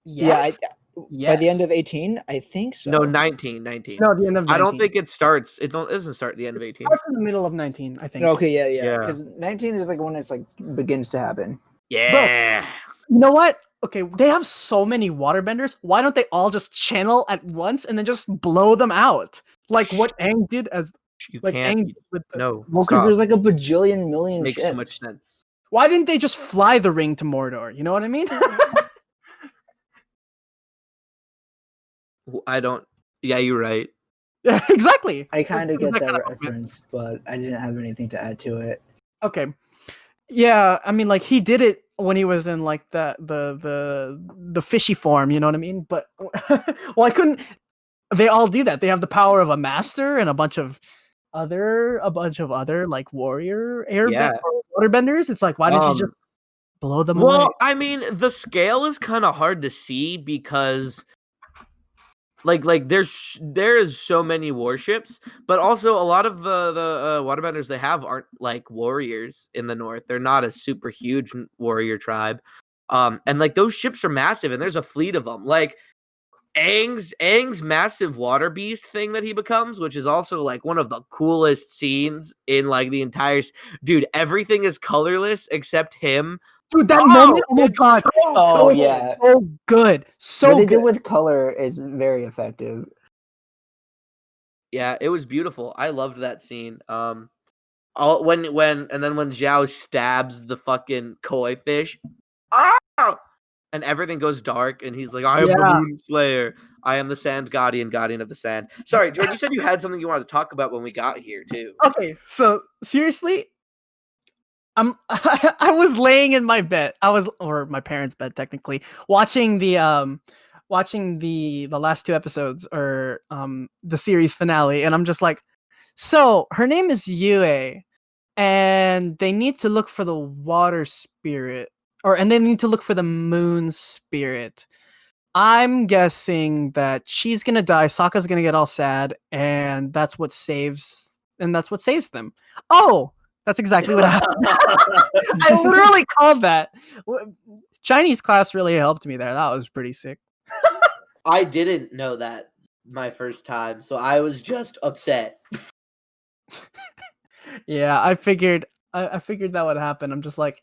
Yes. By the end Yes. of 18, I think so. No, 19. 19. No, the end of 19. I don't think it starts. It doesn't start at the end of 18. Starts in the middle of 19, I think. Okay, yeah. Yeah. Because 19 is like when it's like begins to happen. Yeah. You know what? Okay, they have so many waterbenders. Why don't they all just channel at once and then just blow them out? Like what Aang did You like can't. Aang with the, No. Well, because Stop. there's like a bajillion million Makes ships. too much sense. Why didn't they just fly the ring to Mordor? You know what I mean? I don't. Yeah, you're right. Yeah, exactly. I kind of get That that kind of reference, but I didn't have anything to add to it. Okay. Yeah, I mean, like he did it when he was in like the fishy form. You know what I mean? But why couldn't they all do that? They have the power of a master and a bunch of other like warrior waterbenders. It's like why did you just blow them away? Well, I mean, the scale is kind of hard to see because like there is so many warships, but also a lot of the waterbenders they have aren't like warriors in the north. They're not a super huge warrior tribe. And like those ships are massive and there's a fleet of them. Like Aang's massive water beast thing that he becomes, which is also like one of the coolest scenes in like the entire dude, everything is colorless except him. Dude, that moment, oh my god. Oh, yeah. So good. So what they good. did with color is very effective. Yeah, it was beautiful. I loved that scene. When Zhao stabs the fucking koi fish, and everything goes dark, and he's like, "I am the Moon Slayer. I am the Sand Guardian, Guardian of the Sand." Sorry, Jordan, you said you had something you wanted to talk about when we got here too. Okay, so seriously, I was laying in my bed. Or my parents' bed technically, watching the last two episodes or the series finale, and I'm just like, so her name is Yue, and they need to look for the water spirit, and they need to look for the moon spirit. I'm guessing that she's gonna die, Sokka's gonna get all sad, and that's what saves them. Oh, that's exactly what happened. I literally called that. Chinese class really helped me there. That was pretty sick. I didn't know that my first time, so I was just upset. Yeah, I figured that would happen. I'm just like,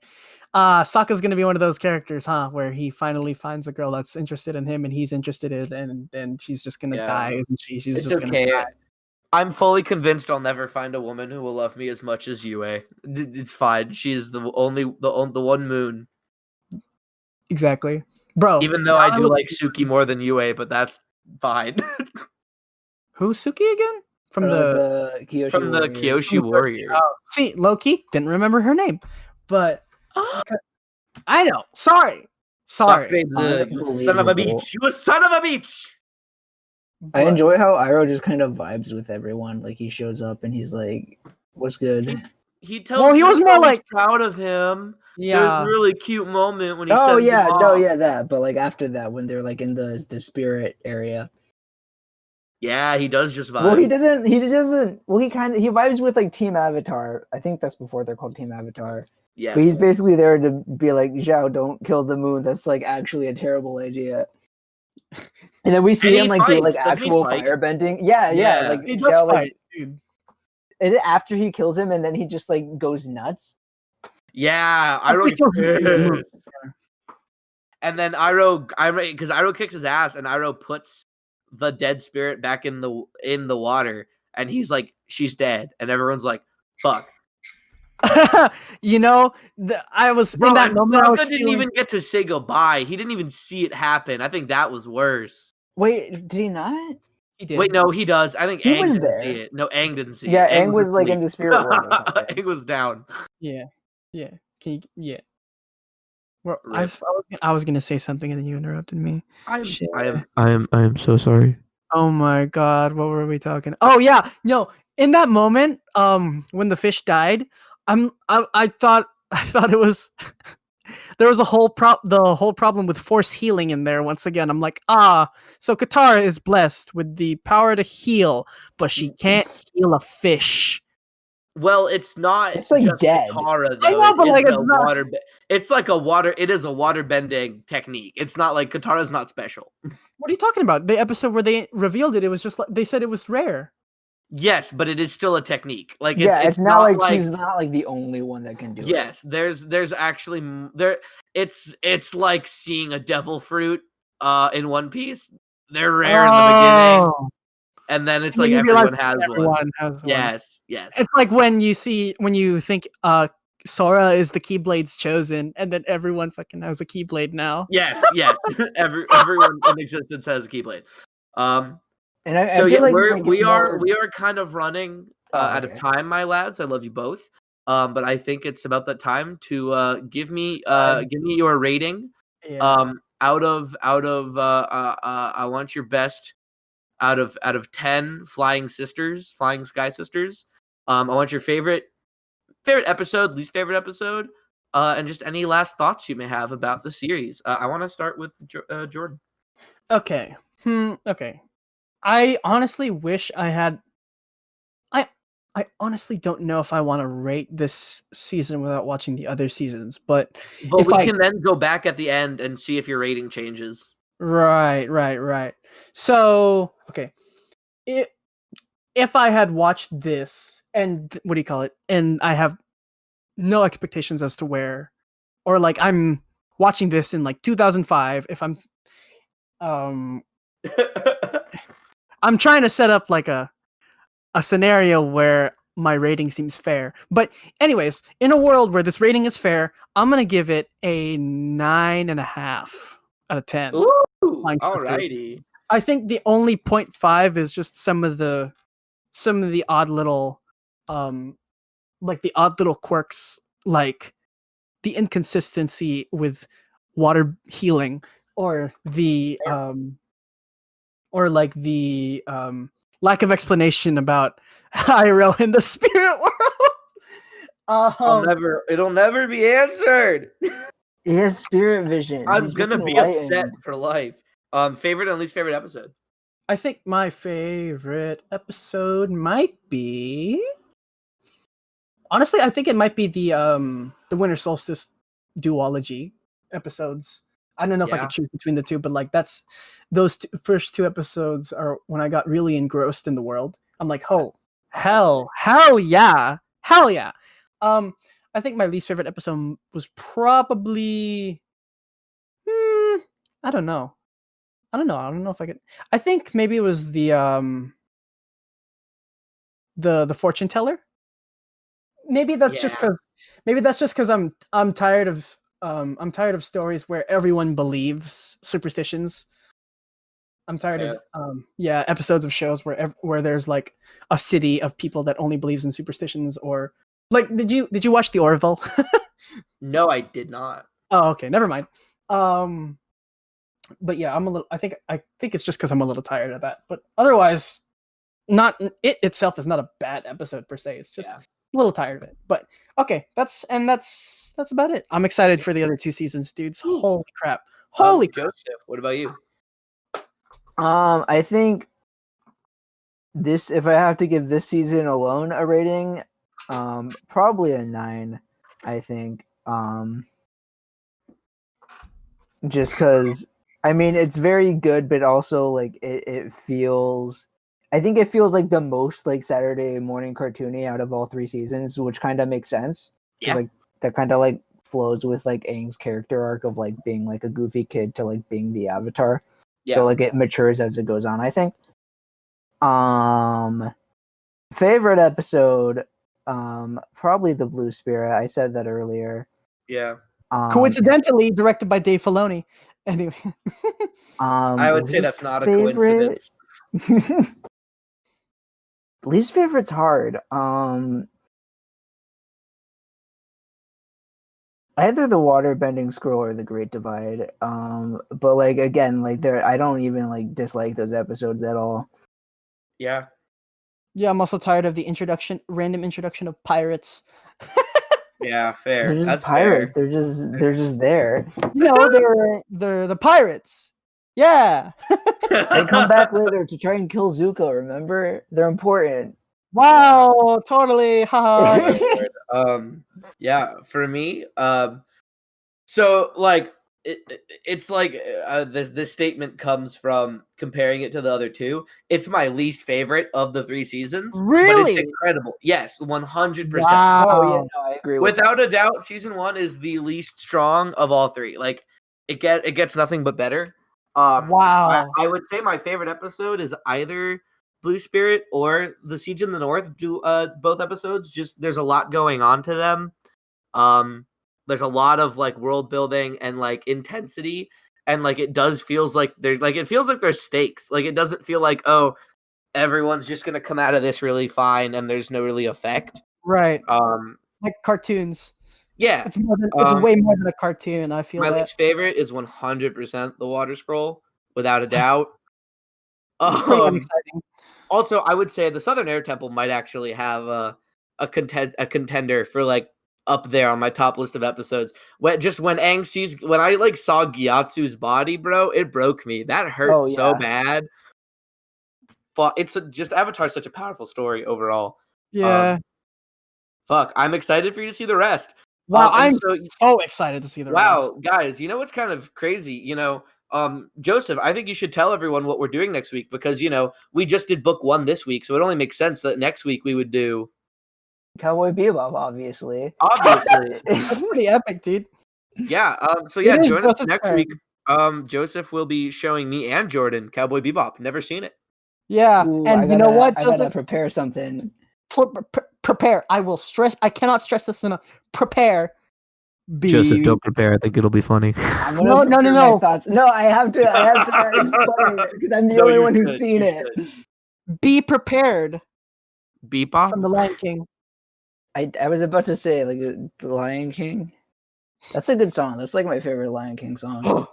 Sokka's gonna be one of those characters, huh? Where he finally finds a girl that's interested in him and he's interested in, and then she's just gonna die, isn't she? She's just gonna die. I'm fully convinced I'll never find a woman who will love me as much as Yue. It's fine. She is the one moon. Exactly, bro. Even though I do like Suki more than Yue, but that's fine. Who's Suki again? From the Kyoshi Warrior. See, Loki didn't remember her name, but I know. Sorry. You son of a bitch. You a son of a bitch. I enjoy how Iroh just kind of vibes with everyone. Like he shows up and he's like, "What's good?" He tells. He was more like proud of him. Yeah, there's a really cute moment when he. That. But like after that, when they're like in the spirit area. Yeah, he does just vibe. Well, he doesn't. Well, he vibes with like Team Avatar. I think that's before they're called Team Avatar. Yes. But he's basically there to be like, Zhao, don't kill the moon. That's like actually a terrible idea. And then we see him like do like actual firebending. Yeah. Like he does fight, dude. Is it after he kills him and then he just like goes nuts? Yeah, Iroh. And then because Iroh kicks his ass, and Iroh puts the dead spirit back in the water, and he's like, "She's dead," and everyone's like, "Fuck." You know, I was in that moment. Sokka didn't even get to say goodbye. He didn't even see it happen. I think that was worse. Wait, did he not? He did. Wait, no, he does. I think Aang didn't see it. No, Aang didn't see it. Yeah, Aang was like in the spirit world. Aang was down. Yeah. Well, I was gonna say something and then you interrupted me. I am so sorry. Oh my god, what were we talking? Oh yeah, no. In that moment, when the fish died, I thought it was there was the whole problem with force healing in there. Once again, I'm like, so Katara is blessed with the power to heal, but she can't heal a fish. Well, it's not. It's like just dead. Katara, though. I know, but like it's not. It's like a water. It is a water bending technique. It's not like Katara's not special. What are you talking about? The episode where they revealed it, it was just like they said it was rare. Yes, but it is still a technique. Like Yeah, it's not like like she's not like the only one that can do it. yes, there's actually there. It's like seeing a devil fruit in One Piece. They're rare in the beginning, and then it's And then like you realize everyone has one. everyone has one. Yes, yes. It's like when you think Sora is the Keyblade's chosen, and then everyone fucking has a Keyblade now. Yes, yes. Everyone in existence has a Keyblade. And I So feel yeah, like we more... are kind of running out of okay. time, my lads. I love you both. But I think it's about that time to give me your rating. Yeah. Out of I want your best out of 10 flying sky sisters. I want your favorite episode, least favorite episode, and just any last thoughts you may have about the series. I want to start with Jordan. Okay. Okay. I honestly wish I had. I honestly don't know if I want to rate this season without watching the other seasons, but we can then go back at the end and see if your rating changes. Right. So, okay. If I had watched this and what do you call it? And I have no expectations as to where, or like I'm watching this in like 2005, if I'm I'm trying to set up like a scenario where my rating seems fair. But anyways, in a world where this rating is fair, I'm gonna give it a 9.5 out of 10. Ooh, Flying Sisters. alrighty. I think the only 0.5 is just some of the odd little like the odd little quirks, like the inconsistency with water healing, or the lack of explanation about Iroh in the spirit world. It'll never be answered. He has spirit vision. I'm gonna be upset for life. Favorite and least favorite episode. I think my favorite episode might be. Honestly, I think it might be the Winter Solstice duology episodes. I don't know if I could choose between the two, but like that's those first two episodes are when I got really engrossed in the world. I'm like, oh, hell yeah. I think my least favorite episode was probably, I don't know if I could. I think maybe it was the fortune teller. Maybe that's just because I'm tired of stories where everyone believes superstitions. I'm tired of episodes of shows where there's like a city of people that only believes in superstitions. Or like, did you watch the Orville? No, I did not. Oh, okay, never mind. But yeah, I think it's just because I'm a little tired of that. But otherwise, not it itself is not a bad episode per se. It's just a little tired of it. But okay, that's about it. I'm excited for the other two seasons, dudes. Holy crap! Joseph, what about you? I think this, if I have to give this season alone a rating, probably a 9. I think, just because. I mean, it's very good, but also like it feels. I think it feels like the most like Saturday morning cartoony out of all 3 seasons, which kind of makes sense. Yeah. Like that kind of like flows with like Aang's character arc of like being like a goofy kid to like being the Avatar. Yeah. So like it matures as it goes on, I think. Favorite episode, probably the Blue Spirit. I said that earlier. Yeah. Coincidentally, directed by Dave Filoni. Anyway, I would say that's not a coincidence. Least favorite's hard. Either the water bending scroll or the Great Divide. But like again, like I don't even like dislike those episodes at all. Yeah. Yeah, I'm also tired of the random introduction of pirates. Yeah, fair. They're just That's pirates. fair. They're just there. No, they're the pirates. Yeah. They come back later to try and kill Zuko, remember? They're important. Wow, totally. Yeah, for me, so like it's like this statement comes from comparing it to the other two. It's my least favorite of the 3 seasons, but it's Really? incredible. Yes, 100%. Oh yeah, Wow. no, I agree with Without a doubt, season 1 is the least strong of all 3. Like it gets nothing but better. Wow. I would say my favorite episode is either Blue Spirit or the Siege in the North. Do both episodes? Just there's a lot going on to them. There's a lot of like world building and like intensity, and like it feels like there's stakes. Like it doesn't feel like, oh, everyone's just gonna come out of this really fine and there's no really effect. Right. Um, Like cartoons. yeah. It's way more than a cartoon. I feel My that. least favorite is 100% the Water Scroll, without a doubt. It's pretty unexciting. Also, I would say the Southern Air Temple might actually have a contender for like up there on my top list of episodes. When I like saw Gyatso's body, bro, it broke me. That hurt so bad. Just Avatar's such a powerful story overall. Yeah. I'm excited for you to see the rest. Wow, I'm so excited to see the rest. Wow, guys, you know what's kind of crazy? You know, Joseph, I think you should tell everyone what we're doing next week because, you know, we just did book 1 this week, so it only makes sense that next week we would do Cowboy Bebop, obviously. Obviously. That's pretty epic, dude. Yeah, so yeah, join us Joseph's next turn. week. Joseph will be showing me and Jordan Cowboy Bebop. Never seen it. Yeah, Ooh, and you know what, I gotta Joseph? prepare something. Prepare. I cannot stress this enough. Prepare. Joseph, don't prepare. I think it'll be funny. I'm gonna prepare my thoughts. No, I have to explain it because I'm the only one who's seen it. Be prepared. Bebop? From The Lion King. I was about to say like The Lion King. That's a good song. That's like my favorite Lion King song. Oh,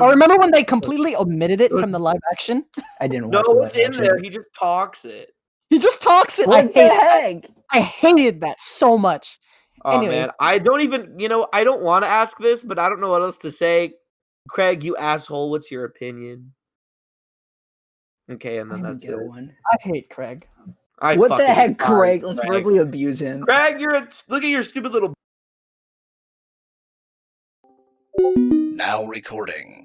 remember when they completely omitted it from the live action? I didn't No, watch it's in there. He just talks it. He just talks it. What the heck? I hated that so much. Oh, Anyways. man. I don't even, I don't want to ask this, but I don't know what else to say. Craig, you asshole, what's your opinion? Okay, and then that's it. I hate Craig. What the heck, Craig? Let's verbally abuse him. Craig, look at your stupid little... Now recording.